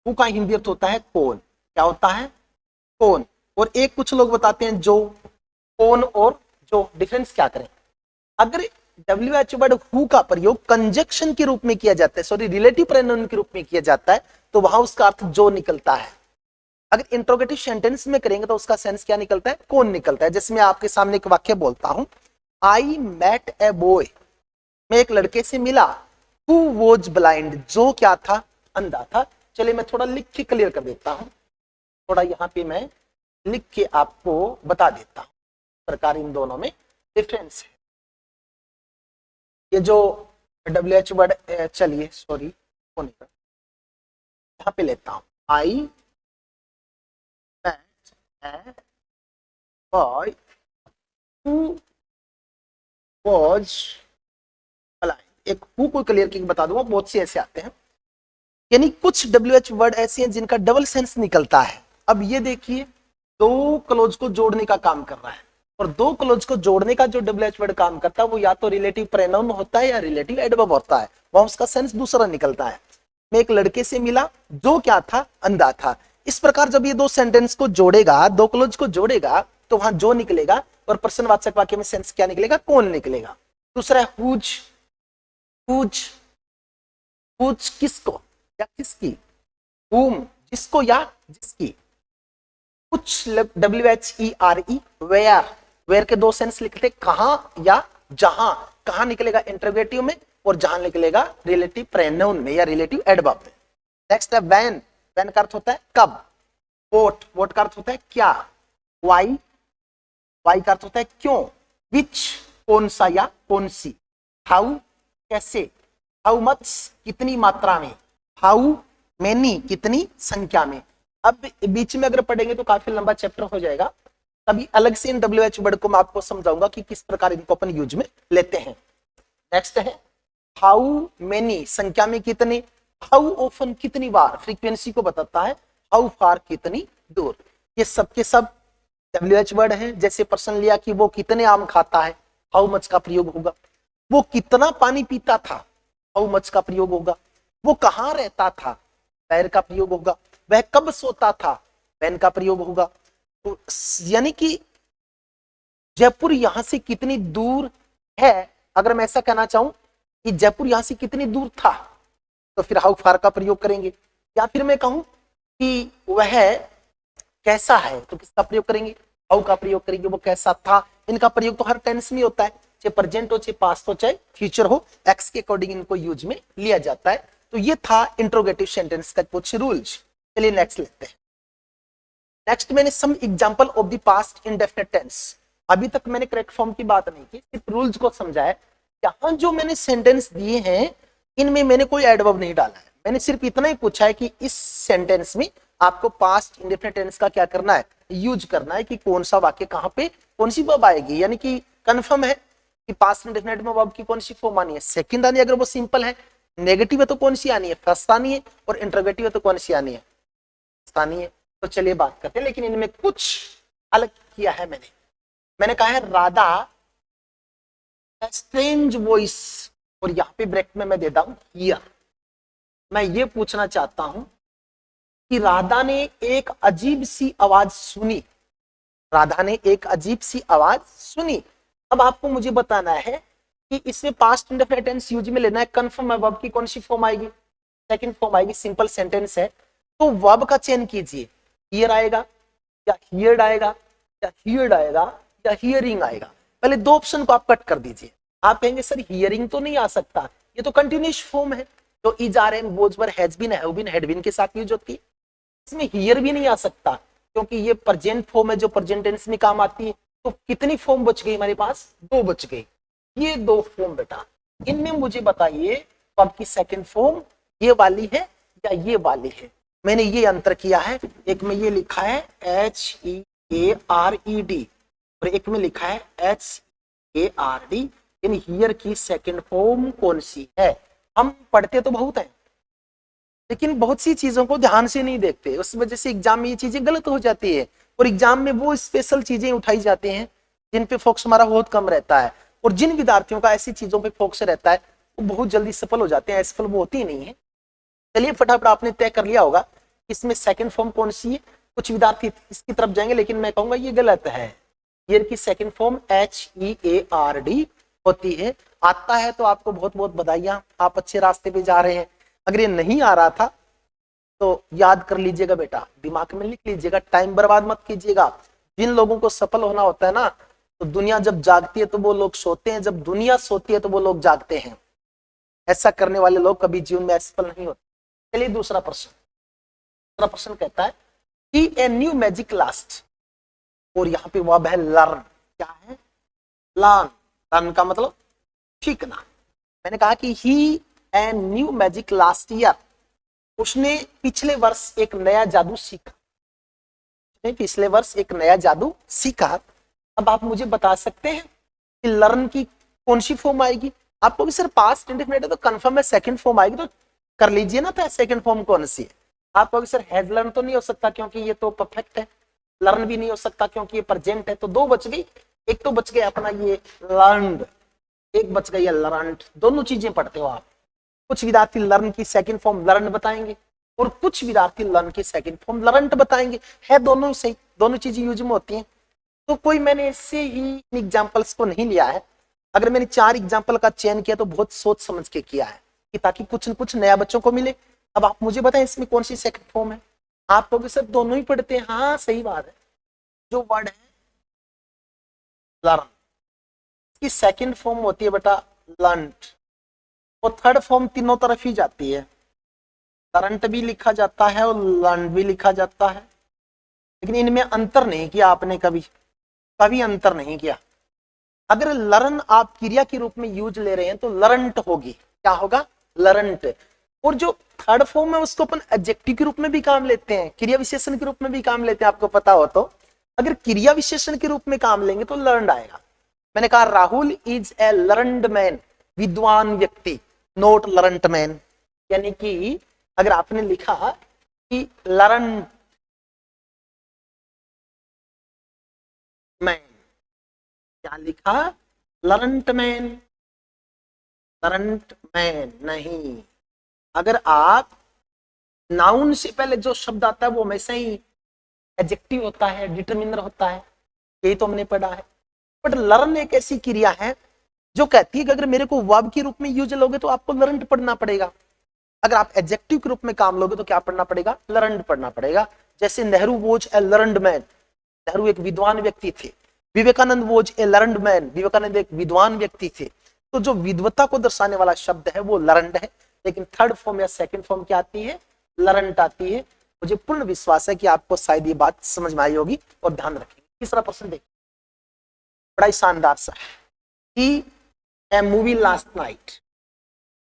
हु का हिंदी अर्थ होता है कौन। क्या होता है? कौन। और एक कुछ लोग बताते हैं जो। कौन और जो डिफरेंस क्या करें? अगर WH वर्ड हु का प्रयोग कंजक्शन के रूप में किया जाता है, सॉरी रिलेटिव प्रोनाउन के रूप में किया जाता है, तो वहां उसका अर्थ जो निकलता है। अगर इंट्रोगेटिव सेंटेंस में करेंगे तो उसका सेंस क्या निकलता है? कौन निकलता है। जैसे मैं आपके सामने एक वाक्य बोलता हूं, आई मेट ए बॉय, मैं एक लड़के से मिला, हु वॉज ब्लाइंड, जो क्या था? अंधा था। चलिए मैं थोड़ा लिख के क्लियर कर देता हूं, थोड़ा यहाँ पे मैं लिख के आपको बता देता हूं प्रकार इन दोनों में डिफरेंस है। ये जो WH वर्ड, चलिए सॉरी यहाँ पे लेता हूं, I met a boy who was blind. एक हु को क्लियर करके बता दूंगा, बहुत से ऐसे आते हैं, यानी कुछ WH वर्ड ऐसे हैं जिनका डबल सेंस निकलता है। अब ये देखिए, दो क्लोज को जोड़ने का काम कर रहा है, और दो क्लोज को जोड़ने का जो WH वर्ड काम करता है वो या तो रिलेटिव प्रोनाउन होता है या रिलेटिव एडवर्ब होता है, वहां उसका सेंस दूसरा निकलता है। मैं एक लड़के से मिला जो क्या था? अंधा था। इस प्रकार जब ये दो सेंटेंस को जोड़ेगा, दो क्लोज को जोड़ेगा, तो वहां जो निकलेगा, और प्रश्नवाचक वाक्य में सेंस क्या निकलेगा? कौन निकलेगा। दूसरा है हुज। हुज, हुज किसको या किसकी? हुम, जिसको या जिसकी। कुछ WHERE, वेयर, वेयर के दो सेंस लिखते, कहां या जहां। कहां निकलेगा? इंटरोगेटिव में, और जहां निकलेगा रिलेटिव प्रोनाउन में या रिलेटिव एडवर्ब में। नेक्स्ट है व्हेन। व्हेन का अर्थ होता है कब। व्हाट, व्हाट का अर्थ होता है क्या। व्हाई, व्हाई का अर्थ होता है क्यों। विच, कौन सा या कौन सी। हाउ, कैसे। हाउ मच, कितनी मात्रा में। हाउ मेनी, कितनी संख्या में। अब बीच में अगर पढ़ेंगे तो काफी लंबा चैप्टर हो जाएगा, तभी अलग से इन WH वर्ड को मैं आपको समझाऊंगा कि किस प्रकार इनको अपन यूज में लेते हैं। नेक्स्ट है हाउ मेनी, संख्या में कितने। हाउ ऑफन, कितनी बार, फ्रीक्वेंसी को बताता है। हाउ फार, कितनी दूर। ये सब के सब WH वर्ड हैं। जैसे प्रश्न लिया कि वो कितने आम खाता है, हाउ मच का प्रयोग होगा। वो कितना पानी पीता था, हाउ मच का प्रयोग होगा। वो कहाँ रहता था, वेयर का प्रयोग होगा। वह कब सोता था, व्हेन का प्रयोग होगा। तो यानी कि जयपुर यहां से कितनी दूर है, अगर मैं ऐसा कहना चाहूं कि जयपुर यहां से कितनी दूर था, तो फिर हाउ फार का प्रयोग करेंगे। या फिर मैं कहूं कि वह कैसा है, तो किसका प्रयोग करेंगे? हाउ का प्रयोग करेंगे। वो कैसा था, इनका प्रयोग तो हर टेंस में होता है, चाहे प्रेजेंट हो, चाहे पास्ट हो, चाहे फ्यूचर हो, एक्स के अकॉर्डिंग इनको यूज में लिया जाता है। तो ये था इंट्रोगेटिव सेंटेंस का कुछ रूल्स। चलिए नेक्स्ट लेते हैं। नेक्स्ट मैंने some example of the past indefinite tense. अभी तक मैंने करेक्ट फॉर्म की बात नहीं की, सिर्फ रूल्स को समझाया। यहां जो मैंने सेंटेंस दिए हैं इनमें मैंने कोई एडवर्ब नहीं डाला है, मैंने सिर्फ इतना ही पूछा है कि इस सेंटेंस में आपको पास्ट इंडेफिनिट टेंस का क्या करना है, यूज करना है, कि कौन सा वाक्य कहां पे कौन सी वर्ब आएगी। यानी कि कंफर्म है कि पास्ट इंडेफिनिट में वर्ब की कौन सी फॉर्म आनी है, सेकंड आनी है, अगर वो सिंपल है। नेगेटिव है तो कौन सी आनी है, फर्स्ट आनी है। और इंटरोगेटिव है तो कौन सी आनी है, आनी है। तो चलिए बात करते हैं, लेकिन इनमें कुछ अलग किया है मैंने कहा है राधा स्ट्रेंज वॉइस, और यहां पे ब्रैकेट में मैं देता हूं हियर। मैं ये पूछना चाहता हूं कि राधा ने एक अजीब सी आवाज सुनी। राधा ने एक अजीब सी आवाज सुनी। अब आपको मुझे बताना है कि इसमें पास्ट इंडेफिनिट टेंस यूज में लेना है। कंफर्म है, वर्ब की कौन सी फॉर्म आएगी, सेकंड फॉर्म आएगी। सिंपल सेंटेंस है तो वर्ब का चयन कीजिए, हियर आएगा या हियर्ड आएगा या हियर्ड आएगा या हियरिंग आएगा। पहले दो ऑप्शन को आप कट कर दीजिए। आप कहेंगे सर हियरिंग तो नहीं आ सकता, ये तो कंटिन्यूअस फॉर्म है, तो is are am was were has been have been had been के साथ यूज होती है। इसमें हियर भी नहीं आ सकता क्योंकि ये प्रेजेंट फॉर्म है जो प्रेजेंट टेंस में काम आती है। तो कितनी फॉर्म बच गई हमारे पास, दो बच गई। ये दो फॉर्म बेटा, इनमें मुझे बताइए वर्ब की सेकंड फॉर्म ये वाली है या ये वाली है। मैंने ये अंतर किया है, एक में ये लिखा है HEARED और एक में लिखा है HARD। इन हियर की सेकंड फॉर्म कौन सी है। हम पढ़ते तो बहुत हैं लेकिन बहुत सी चीजों को ध्यान से नहीं देखते, उस वजह से एग्जाम में ये चीजें गलत हो जाती है। और एग्जाम में वो स्पेशल चीजें उठाई जाती हैं जिन पे फोकस हमारा बहुत कम रहता है, और जिन विद्यार्थियों का ऐसी चीजों पे फोकस रहता है वो बहुत जल्दी सफल हो जाते हैं, असफल वो होती ही नहीं है। चलिए फटाफट आपने तय कर लिया होगा इसमें सेकंड फॉर्म कौन सी है। कुछ विद्यार्थी इसकी तरफ जाएंगे लेकिन मैं कहूंगा ये गलत है। ईयर की सेकंड फॉर्म HEARD होती है। आता है तो आपको बहुत बहुत बधाइयां, आप अच्छे रास्ते पे जा रहे हैं। अगर ये नहीं आ रहा था तो याद कर लीजिएगा बेटा, दिमाग में लिख लीजिएगा, टाइम बर्बाद मत कीजिएगा। जिन लोगों को सफल होना होता है ना, तो दुनिया जब जागती है तो वो लोग सोते हैं, जब दुनिया सोती है तो वो लोग जागते हैं। ऐसा करने वाले लोग कभी जीवन में असफल नहीं होते। चलिए दूसरा प्रश्न। दूसरा प्रश्न कहता है कि ए न्यू मैजिक लास्ट, और यहाँ पे वर्ब है लर्न। क्या है? लर्न। लर्न का मतलब सीखना। मैंने कहा कि he a new magic last year, उसने पिछले वर्ष एक नया जादू सीखा। पिछले वर्ष एक नया जादू सीखा। अब आप मुझे बता सकते हैं कि लर्न की कौन सी फॉर्म आएगी? आपको भी सर पास्ट इंडेफिनिट है तो कंफर्म है सेकंड फॉर्म आएगी, तो कर लीजिए ना, तो सेकंड फॉर्म कौन सी है? आपको भी सर हैज लर्न तो नहीं हो सकता क्योंकि ये तो परफेक्ट है। लर्न भी नहीं हो सकता क्योंकि ये प्रेजेंट है, तो दो बच गई। एक तो बच गया अपना ये लर्नड, एक बच गई लर्नड। दोनों चीजें पढ़ते हो आप। कुछ विद्यार्थी लर्न की सेकंड फॉर्म लर्न बताएंगे और कुछ विद्यार्थी लर्न की सेकंड फॉर्म लर्नड बताएंगे। है दोनों सही, दोनों चीजें यूज में होती हैं। तो कोई मैंने इससे ही एग्जाम्पल्स को नहीं लिया है। अगर मैंने 4 एग्जाम्पल का चयन किया तो बहुत सोच समझ के किया है कि ताकि कुछ न कुछ नया बच्चों को मिले। अब आप मुझे बताएं इसमें कौन सी सेकंड फॉर्म है? आप लोग सर दोनों ही पढ़ते हैं। हाँ सही बात है, जो वर्ड है लर्न की सेकंड फॉर्म होती है बेटा लर्नड, और थर्ड फॉर्म तीनों तरफ ही जाती है। लर्नड भी लिखा जाता है और लर्न भी लिखा जाता है, लेकिन इनमें अंतर नहीं किया आपने, कभी कभी अंतर नहीं किया। अगर लर्न आप क्रिया के रूप में यूज ले रहे हैं तो लर्नट होगी। क्या होगा? लर्नट। और जो थर्ड फॉर्म है उसको अपन एडजेक्टिव के रूप में भी काम लेते हैं, क्रिया विशेषण के रूप में भी काम लेते हैं, आपको पता हो तो। अगर क्रिया विशेषण के रूप में काम लेंगे तो लर्नड आएगा। मैंने कहा Rahul is a learned man, विद्वान व्यक्ति, नॉट लर्नट मैन। यानी कि अगर आपने लिखा कि लर्न मैन, क्या लिखा? लर्नट मैन, लर्नट मैन नहीं। अगर आप नाउन से पहले जो शब्द आता है वो हमेशा ही एडजेक्टिव होता है, डिटरमिनर होता है, यही तो हमने पढ़ा है। बट लर्न एक ऐसी क्रिया है जो कहती है कि अगर मेरे को वर्ब के रूप में यूज लोगे तो आपको लर्नड पढ़ना पड़ेगा। अगर आप एडजेक्टिव के रूप में काम लोगे तो क्या पढ़ना पड़ेगा? लर्नड पढ़ना पड़ेगा। जैसे Nehru was a learned man, Nehru एक विद्वान व्यक्ति थे। Vivekananda was a learned man, Vivekananda एक विद्वान व्यक्ति थे। तो जो विद्वता को दर्शाने वाला शब्द है वो लर्नड है, लेकिन थर्ड फॉर्म या सेकंड फॉर्म क्या आती है? लर्नड आती है। मुझे पूर्ण विश्वास है कि आपको शायद ये बात समझ में आई होगी और ध्यान रखेंगे। तीसरा प्रश्न देखिए, बड़ा ही शानदार सा है। ही ए मूवी लास्ट नाइट,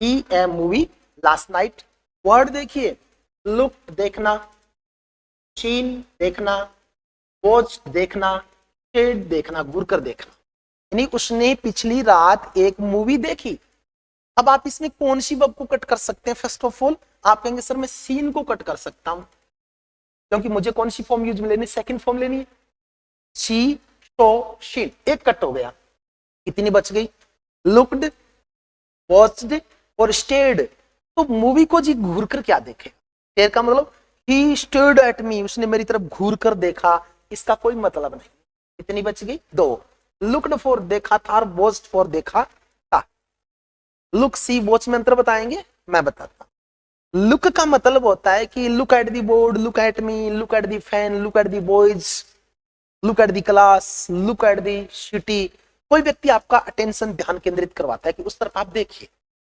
ही ए मूवी लास्ट नाइट। वर्ड देखिए, लुक देखना, सीन देखना, वॉच देखना, शेड देखना, घूरकर देखना। यानी उसने पिछली रात एक मूवी देखी। अब आप इसमें कौन सी वर्ब को कट कर सकते हैं? फर्स्ट ऑफ ऑल आप कहेंगे सर मैं सीन को कट कर सकता हूं, क्योंकि मुझे कौन सी फॉर्म यूज में लेनी? सेकंड फॉर्म लेनी है। सी, शो, शीन, एक कट हो गया। कितनी बच गई? लुक्ड, वॉच्ड और स्टेड। तो मूवी को जी घूर कर क्या देखे? स्टेयर का मतलब ही स्टेयर्ड एट मी, उसने मेरी तरफ घूर कर देखा, इसका कोई मतलब नहीं। कितनी बच गई? 2। लुक्ड फॉर देखा था और वॉच्ड फॉर देखा था। लुक, सी, वॉच में अंतर बताएंगे? मैं बताता हूं। लुक का मतलब होता है कि look at the board, look at me, look at the fan, look at the boys, look at the class, look at the city. कोई व्यक्ति आपका अटेंशन, ध्यान केंद्रित करवाता है कि उस तरफ आप देखिए,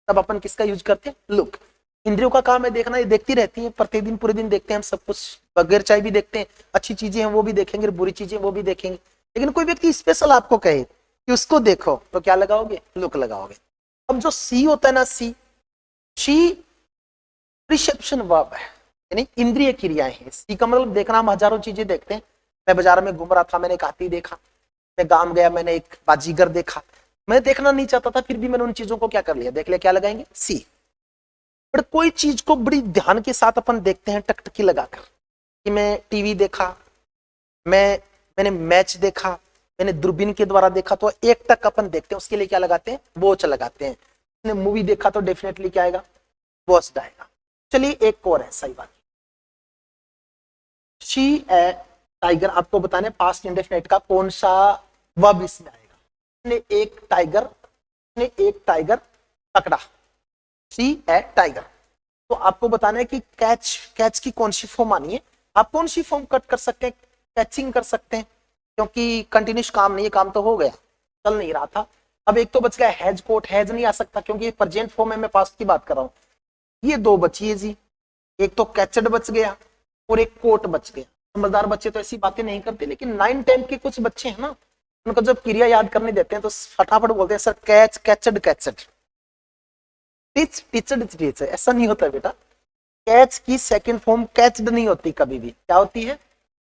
तब अपन किसका यूज करते हैं? लुक। इंद्रियों का काम है देखना, ये देखती रहती है, प्रतिदिन पूरे दिन देखते हैं हम सब कुछ, बगैर चाय भी देखते हैं। अच्छी चीजें हैं वो भी देखेंगे, बुरी चीजें वो भी देखेंगे। लेकिन कोई व्यक्ति स्पेशल आपको कहे कि उसको देखो, तो क्या लगाओगे? लुक लगाओगे। अब जो सी होता है ना, सी रिसेप्शन वर्ब है, यानी इंद्रिय क्रियाएं हैं। सी का मतलब देखना, हम हजारों चीजें देखते हैं। मैं बाजार में घूम रहा था, मैंने एक हाथी देखा। मैं गांव गया, मैंने एक बाजीगर देखा। मैं देखना नहीं चाहता था, फिर भी मैंने उन चीजों को क्या कर लिया? देख लिया। क्या लगाएंगे? सी। बट कोई चीज को बड़ी ध्यान के साथ अपन देखते हैं टकटकी लगाकर, कि मैं टीवी देखा, मैंने मैच देखा, मैंने दूरबीन के द्वारा देखा, तो एक तक अपन देखते हैं, उसके लिए क्या लगाते हैं, वॉच लगाते हैं। मैंने मूवी देखा तो डेफिनेटली क्या आएगा, वॉच आएगा। चलिए एक और है, सही बात। शी ए टाइगर, आपको बताने पास्ट इंडेफिनिट का कौन सा वर्ब इसमें आएगा। ने एक टाइगर पकड़ा, शी ए टाइगर। तो आपको बताना है कि कैच की कौन सी फॉर्म आनी है। आप कौन सी फॉर्म कट कर सकते हैं, कैचिंग कर सकते हैं, क्योंकि कंटिन्यूस काम नहीं है, काम तो हो गया, चल नहीं रहा था। अब एक तो बच गया हैज कोट, हैज नहीं आ सकता क्योंकि प्रेजेंट फॉर्म है, मैं पास्ट की बात कर रहा हूं। ये दो बची है जी, एक तो कैचड बच गया और एक कोट बच गया। समझदार बच्चे तो ऐसी बातें नहीं करते, लेकिन 9-10 के कुछ बच्चे हैं ना, उनको जब क्रिया याद करने देते हैं तो फटाफट बोलते हैं सर कैच, कैचड, कैचड, टीच। ऐसा नहीं होता बेटा। कैच की सेकंड फॉर्म कैचड नहीं होती कभी भी, क्या होती है,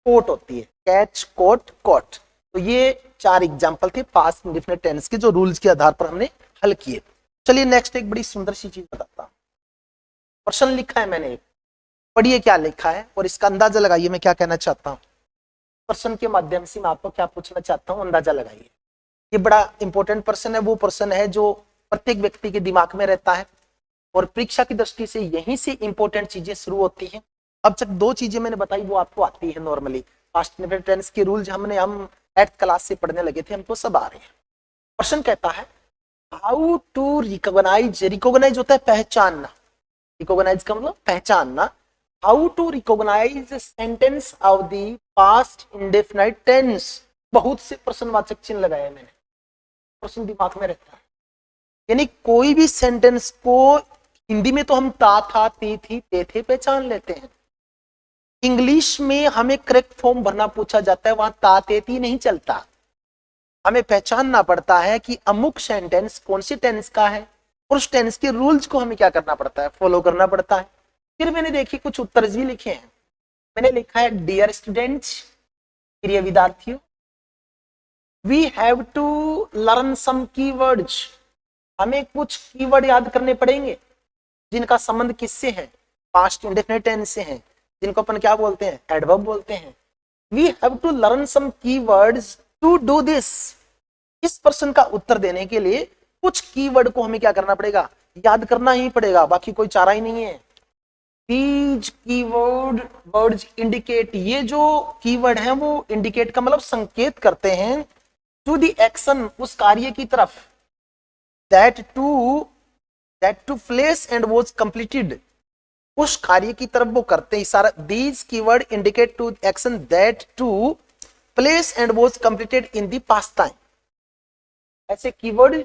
कोट होती है। Catch, quote, quote. तो ये 4 एग्जांपल थे पास्ट इंडेफिनिट टेंस के, जो रूल्स के आधार पर हमने हल किए। चलिए नेक्स्ट एक बड़ी सुंदर सी चीज बताता हूं। प्रश्न लिखा है मैंने, पढ़िए क्या लिखा है और इसका अंदाजा लगाइए मैं क्या कहना चाहता हूं। प्रश्न के माध्यम से मैं आपको क्या पूछना चाहता हूं, अंदाजा लगाइए। ये बड़ा इंपॉर्टेंट प्रश्न है, वो प्रश्न है जो प्रत्येक व्यक्ति के दिमाग में रहता है और परीक्षा की दृष्टि से यहीं से इंपॉर्टेंट चीजें शुरू होती हैं। अब तक 2 चीजें मैंने बताई वो आपको आती है नॉर्मली, पास्ट इंडेफिनिट टेंस के रूल्स हम 8th क्लास से पढ़ने लगे थे, हमको सब आ रहे हैं। प्रश्न कहता है हाउ टू रिकॉग्नाइज, रिकॉग्नाइज होता है पहचानना, रिकॉग्नाइज का मतलब पहचानना। How to recognise sentence of the past indefinite tense. बहुत से प्रश्नवाचक चिन्ह लगाए मैंने, प्रश्न दिमाग में रहता है। यानी कोई भी सेंटेंस को हिंदी में तो हम ता, था, ती, थी, ते, थे पहचान लेते हैं। इंग्लिश में हमें करेक्ट फॉर्म भरना पूछा जाता है, वहां ता, ते, ती नहीं चलता। हमें पहचानना पड़ता है कि अमुक सेंटेंस कौन सी टेंस का है और उस टेंस के रूल्स को हमें क्या करना पड़ता है, फॉलो करना पड़ता है। फिर मैंने देखी कुछ उत्तर भी लिखे हैं। मैंने लिखा है डियर स्टूडेंट्स, प्रिय विद्यार्थियों, we have to learn some keywords. हमें कुछ कीवर्ड याद करने पड़ेंगे जिनका संबंध किससे है, पास्ट इंडेफिनिट टेंस से है, जिनको अपन क्या बोलते हैं, एडवर्ब बोलते हैं। We have to learn some keywords to do this. इस प्रश्न का उत्तर देने के लिए कुछ कीवर्ड को हमें क्या करना पड़ेगा, याद करना ही पड़ेगा, बाकी कोई चारा ही नहीं है। These कीवर्ड वर्ड्स इंडिकेट, ये जो कीवर्ड हैं वो इंडिकेट का मतलब संकेत करते हैं टू द एक्शन, उस कार्य की तरफ, that to place and was completed, उस कार्य की तरफ वो करते हैं इशारा। These keyword indicate to action that to place and was completed in the past time। ऐसे कीवर्ड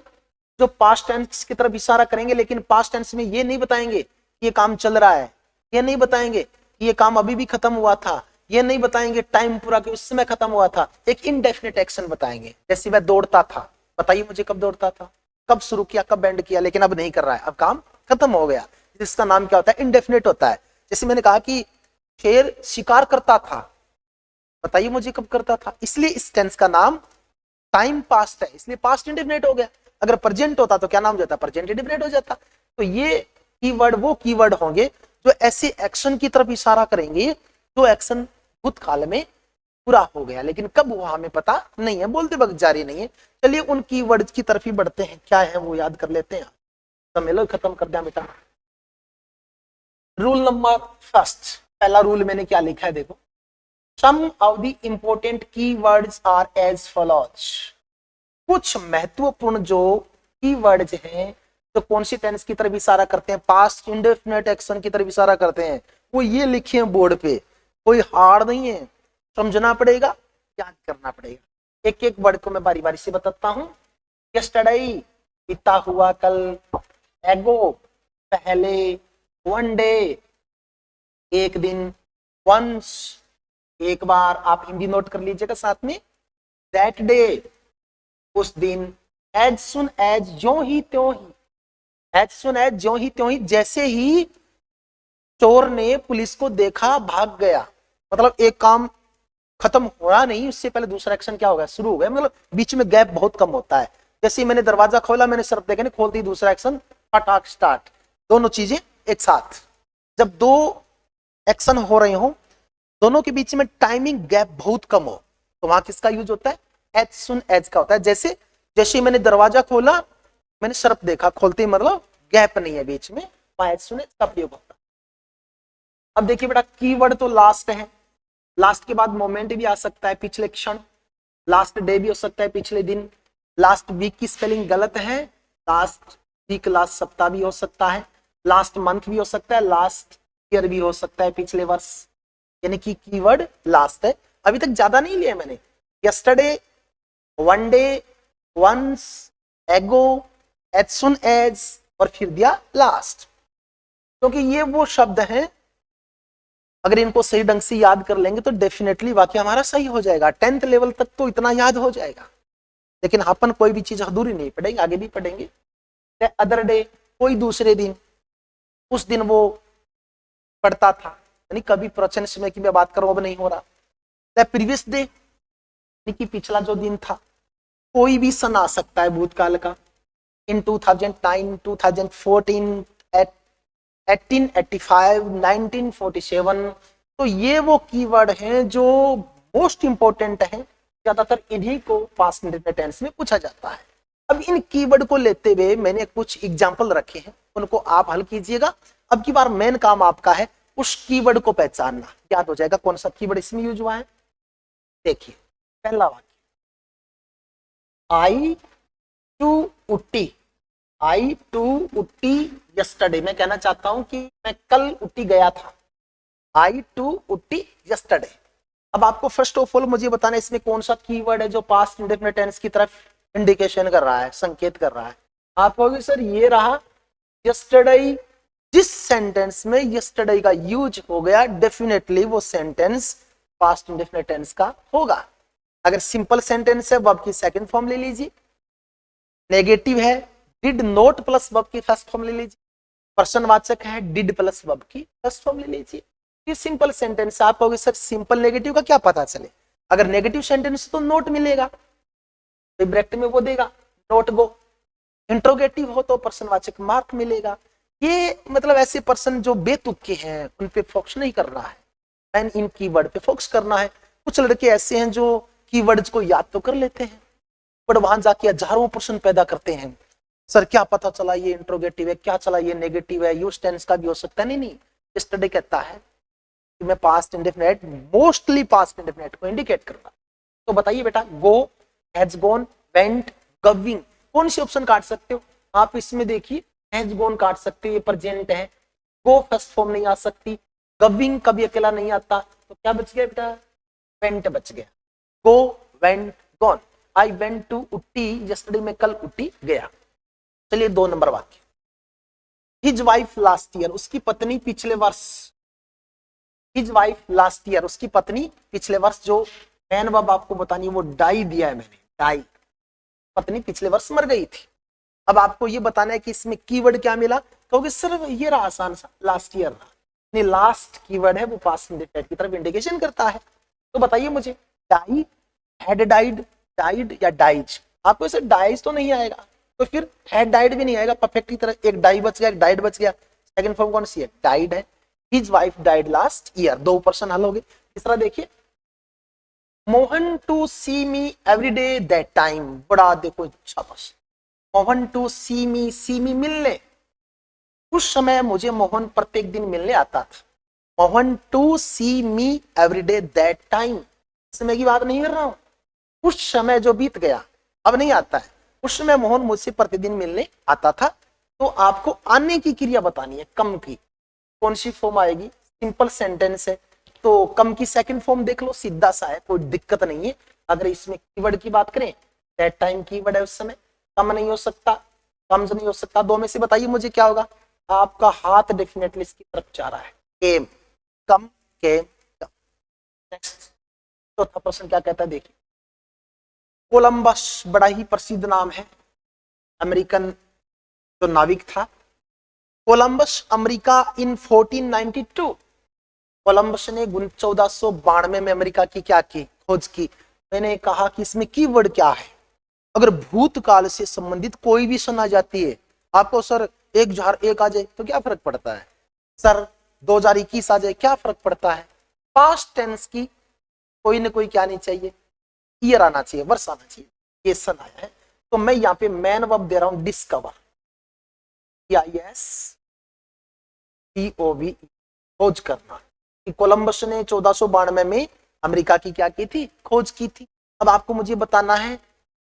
जो पास्ट टेंस की तरफ इशारा करेंगे, लेकिन पास्ट टेंस में ये नहीं बताएंगे कि ये काम चल रहा है, ये नहीं बताएंगे कि ये काम अभी भी खत्म हुआ था, ये नहीं बताएंगे टाइम पूरा कि उस समय खत्म हुआ था। एक इनडेफिनिट एक्शन बताएंगे, जैसे वह दौड़ता था, बताइए मुझे कब दौड़ता था, कब शुरू किया, कब एंड किया, लेकिन अब नहीं कर रहा है, अब काम खत्म हो गया। इसका नाम क्या होता है, इनडेफिनिट होता है। जैसे मैंने कहा कि शेर शिकार करता था, बताइए मुझे कब करता था, इसलिए इस टेंस का नाम टाइम पास्ट है, इसलिए पास्ट इंडेफिनिट हो गया। अगर प्रेजेंट होता तो क्या नाम हो जाता, प्रेजेंट इंडेफिनिट हो जाता। तो ये कीवर्ड वो कीवर्ड होंगे जो ऐसे एक्शन की तरफ इशारा करेंगे जो एक्शन भूतकाल में पूरा हो गया, लेकिन कब हुआ हमें पता नहीं है, बोलते वक्त जारी नहीं है। चलिए उन कीवर्ड्स की तरफ ही बढ़ते हैं, क्या है वो याद कर लेते हैं। सम्मेलन खत्म कर दिया बेटा। रूल नंबर फर्स्ट, पहला रूल मैंने क्या लिखा है देखो, some of the important keywords are as follows. कुछ महत्वपूर्ण जो कीवर्ड्स हैं तो कौन सी टेंस की तरफ इशारा करते हैं, पास्ट इंडेफिनिट एक्शन की तरफ इशारा करते हैं, वो ये लिखे हैं बोर्ड पे, कोई हार्ड नहीं है, समझना पड़ेगा, याद करना पड़ेगा। एक एक वर्ड को मैं बारी बारी से बताता हूं। यस्टरडे बीता हुआ कल, एगो पहले, वन डे एक दिन, वंस एक बार, आप हिंदी नोट कर लीजिएगा साथ में, दैट डे उस दिन, एज सुन एज ज्यों ही त्यों ही, एज सुन एज ज्यों ही त्यों ही, जैसे ही चोर ने पुलिस को देखा भाग गया। मतलब एक काम खत्म हो रहा नहीं, उससे पहले दूसरा एक्शन क्या हो गया, शुरू हो गया, मतलब बीच में गैप बहुत कम होता है। जैसे मैंने दरवाजा खोला, मैंने सर्फ देखा नहीं, खोलती दूसरा एक्शन, फटाक स्टार्ट, दोनों चीजें एक साथ। जब दो एक्शन हो रहे हो, दोनों के बीच में टाइमिंग गैप बहुत कम हो, तो वहां किसका यूज होता है, एज सुन एज का होता है। जैसे जैसे ही मैंने दरवाजा खोला, मैंने शर्त देखा, खोलते ही मतलब गैप नहीं है बीच में, वहां एज सुन एज का प्रयोग होता है। अब देखिए बेटा, कीवर्ड तो लास्ट है, लास्ट के बाद मोमेंट भी आ सकता है, पिछले क्षण, लास्ट डे भी हो सकता है, पिछले दिन, लास्ट वीक की स्पेलिंग गलत है, लास्ट वीक लास्ट सप्ताह भी हो सकता है, लास्ट मंथ भी हो सकता है, लास्ट ईयर भी हो सकता है, पिछले वर्ष, यानी कि कीवर्ड लास्ट है। अभी तक ज्यादा नहीं लिया मैंने, यस्टरडे, वन डे, वंस, एगो, एज सुन एज, और फिर दिया लास्ट, क्योंकि ये वो शब्द हैं, अगर इनको सही ढंग से याद कर लेंगे तो डेफिनेटली वाक्य हमारा सही हो जाएगा। 10th लेवल तक तो इतना याद हो जाएगा, लेकिन अपन कोई भी चीज अधूरी नहीं पढ़ेंगे, आगे भी पढ़ेंगे। अदर डे, कोई दूसरे दिन, उस दिन वो पढ़ता था, यानी कभी प्रवचन समय की मैं बात करूं, अब नहीं हो रहा। प्रीवियस डे, यानी कि पिछला जो दिन था, कोई भी सन आ सकता है भूतकाल का, इन 2009, 2014, 1885, 1947। तो ये वो कीवर्ड हैं जो मोस्ट इंपोर्टेंट हैं, ज्यादातर इन्हीं को पास्ट इंडेफिनिट टेंस में पूछा जाता है। अब इन कीवर्ड को लेते हुए मैंने कुछ एग्जाम्पल रखे हैं, उनको आप हल कीजिएगा। अब की बार मेन काम आपका है उस कीवर्ड को पहचानना, याद हो जाएगा कौन सा कीवर्ड इसमें यूज हुआ है। देखिए पहला वाक्य, आई टू उट्टी, आई टू उट्टी यस्टरडे, मैं कहना चाहता हूं कि मैं कल उट्टी गया था, आई टू उट्टी यस्टरडे। अब आपको फर्स्ट ऑफ ऑल मुझे बताना इसमें कौन सा कीवर्ड है जो पास्ट इंडेफिनिट टेंस की तरफ इंडिकेशन कर रहा है, संकेत कर रहा है। आप कहोगे सर ये रहा यस्टरडे, जिस सेंटेंस में यस्टरडे का यूज हो गया डेफिनेटली वो सेंटेंस पास्ट इंडेफिनिट टेंस का होगा। अगर सिंपल सेंटेंस है वर्ब की सेकंड फॉर्म ले लीजिए, नेगेटिव है डिड नॉट प्लस वर्ब की फर्स्ट फॉर्म ले लीजिए, प्रश्नवाचक है डिड प्लस वर्ब की फर्स्ट फॉर्म ले लीजिए। ये सिंपल सेंटेंस। आप कहोगे सर सिंपल नेगेटिव का क्या पता चले, अगर नेगेटिव सेंटेंस तो नोट मिलेगा, तो ब्रैकेट में वो देगा नोट गो, इंट्रोगेटिव हो तो प्रश्नवाचक मार्क मिलेगा। ये मतलब ऐसे पर्सन जो बेतुके हैं उन पे फोकस नहीं करना है, एंड इन कीवर्ड पे फोकस करना है। कुछ लड़के ऐसे हैं जो कीवर्ड्स को याद तो कर लेते हैं पर वहां जाके हजारों प्रश्न पैदा करते हैं, सर क्या पता चला ये इंट्रोगेटिव है, क्या चला ये नेगेटिव है, यूज टेंस का भी हो सकता है। नहीं, यस्टरडे कहता है कि मैं past indefinite, mostly past indefinite को इंडिकेट करता। तो बताइए बेटा, गो, हैज गॉन, वेंट, गोइंग, कौन सी ऑप्शन काट सकते हो आप? इसमें देखिए हैज गॉन काट सकते हो, ये प्रेजेंट है, गो फर्स्ट फॉर्म नहीं आ सकती, गोइंग कभी अकेला नहीं आता, तो क्या बच गया बेटा, वेंट बच गया। Go, went, gone, I went to Ooty yesterday, मैं कल उट्टी गया। चलिए 2 नंबर वाक्य, हिज वाइफ लास्ट ईयर, उसकी पत्नी पिछले वर्ष, हिज वाइफ लास्ट ईयर, उसकी पत्नी पिछले वर्ष, जो मैन वर्ब आपको बतानी है वो डाई दिया है मैंने, डाई, पत्नी पिछले वर्ष मर गई थी। अब आपको ये बताना है कि इसमें कीवर्ड क्या मिला, क्योंकि सिर्फ ये रहा आसान सा, लास्ट ईयर रहा, नहीं लास्ट कीवर्ड है वो पास्ट इंडेफिनिट की तरफ इंडिकेशन करता है। तो बताइए मुझे, डाई, हैड डाइड, डाइड या डाइज? आपको इसे डाइज तो नहीं आएगा, तो फिर हैड डाइड भी नहीं आएगा परफेक्ट की तरह, एक डाई बच गया, एक डाइड बच गया, सेकंड फॉर्म कौन सी है, डाइड है। His wife died last year, 2 person हल हो गए। तीसरा देखिए, Mohan to see me every day that time, बड़ा देखो शाबाश, मोहन टू सी मी मिलने, उस समय मुझे मोहन प्रत्येक दिन मिलने आता था। Mohan to see me every day that time, समय की बात नहीं कर रहा हूं, उस समय जो बीत गया अब नहीं आता है, उस समय मोहन मुझसे प्रतिदिन मिलने आता था। तो आपको आने की क्रिया बतानी है, कम की, कौन सी फॉर्म आएगी, सिंपल सेंटेंस है तो कम की सेकंड फॉर्म देख लो, सीधा सा है, कोई दिक्कत नहीं है। अगर इसमें कीवर्ड की बात करें, दैट टाइम कीवर्ड है, उस समय कम नहीं हो सकता, कम नहीं हो सकता, 2 में से बताइए मुझे क्या होगा। आपका हाथ डेफिनेटली इसकी तरफ जा रहा है, केम, कम, केम, कम। नेक्स्ट चौथा प्रश्न क्या कहता है, देखिए, कोलंबस बड़ा ही प्रसिद्ध नाम है, अमेरिकन जो नाविक था। कोलंबस अमेरिका इन 1492, कोलंबस ने 1492 में अमेरिका की क्या की, खोज की। मैंने कहा कि इसमें कीवर्ड क्या है, अगर भूतकाल से संबंधित कोई भी सुना जाती है, आपको सर 1001 आ जाए तो क्या फर्क पड़ता है, सर 2021 आ जाए क्या फर्क पड़ता है, पास्ट टेंस की कोई ना कोई क्या नहीं चाहिए, ईयर आना चाहिए, वर्ष आना चाहिए, ये सन आया है। तो मैं यहाँ पे मैन वर्ब दे रहा हूं डिस्कवर, DISCOVE, खोज करना। कि कोलंबस ने 1492 में अमेरिका की क्या की थी, खोज की थी। अब आपको मुझे बताना है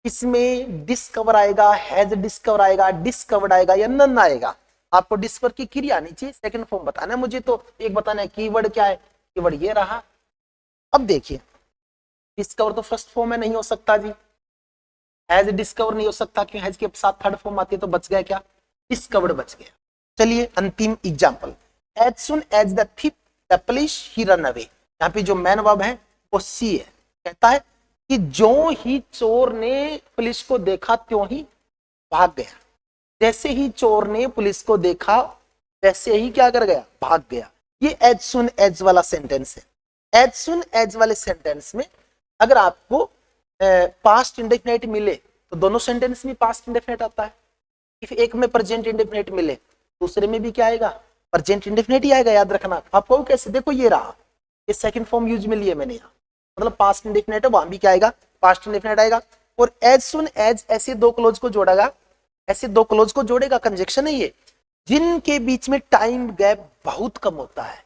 इसमें डिस्कवर आएगा, हैज डिस्कवर आएगा, डिस्कवर्ड आएगा या नन आएगा। आपको डिस्कवर की क्रिया आनी चाहिए, सेकंड फॉर्म बताना है मुझे। तो एक बताना है कीवर्ड क्या है, कीवर्ड ये रहा। अब देखिए डिस्कवर तो फर्स्ट फॉर्म में नहीं हो सकता जी, हैज डिस्कवर नहीं हो सकता, क्यों, हैज के साथ थर्ड फॉर्म आती है, तो बच गया क्या, डिस्कवर्ड बच गया। चलिए अंतिम example, as soon as the thief the police he run away. यहाँ पे जो मैन वर्ब है वो सी है, कहता है कि जो ही चोर ने पुलिस को देखा त्यों ही भाग गया। जैसे ही चोर ने पुलिस को देखा वैसे ही क्या कर गया, भाग गया। ये एज सुन एज वाला सेंटेंस है। एज सुन एज वाले सेंटेंस में अगर आपको पास्ट इंडेफिनिट मिले तो दोनों सेंटेंस में पास्ट इंडेफिनिट आता है। इफ एक में प्रेजेंट इंडेफिनिट मिले दूसरे में भी क्या आएगा, प्रेजेंट इंडेफिनिट ही आएगा। याद रखना। आपको कैसे, देखो ये रहा, ये सेकंड फॉर्म यूज में लिया मैंने यहाँ, मतलब पास्ट इंडेफिनिट है, वहां भी क्या आएगा, पास्ट इंडेफिनिट आएगा। और एज सुन एज ऐसे दो क्लोज को जोड़ेगा, ऐसे दो क्लोज को जोड़ेगा, कंजक्शन है ये, जिनके बीच में टाइम गैप बहुत कम होता है।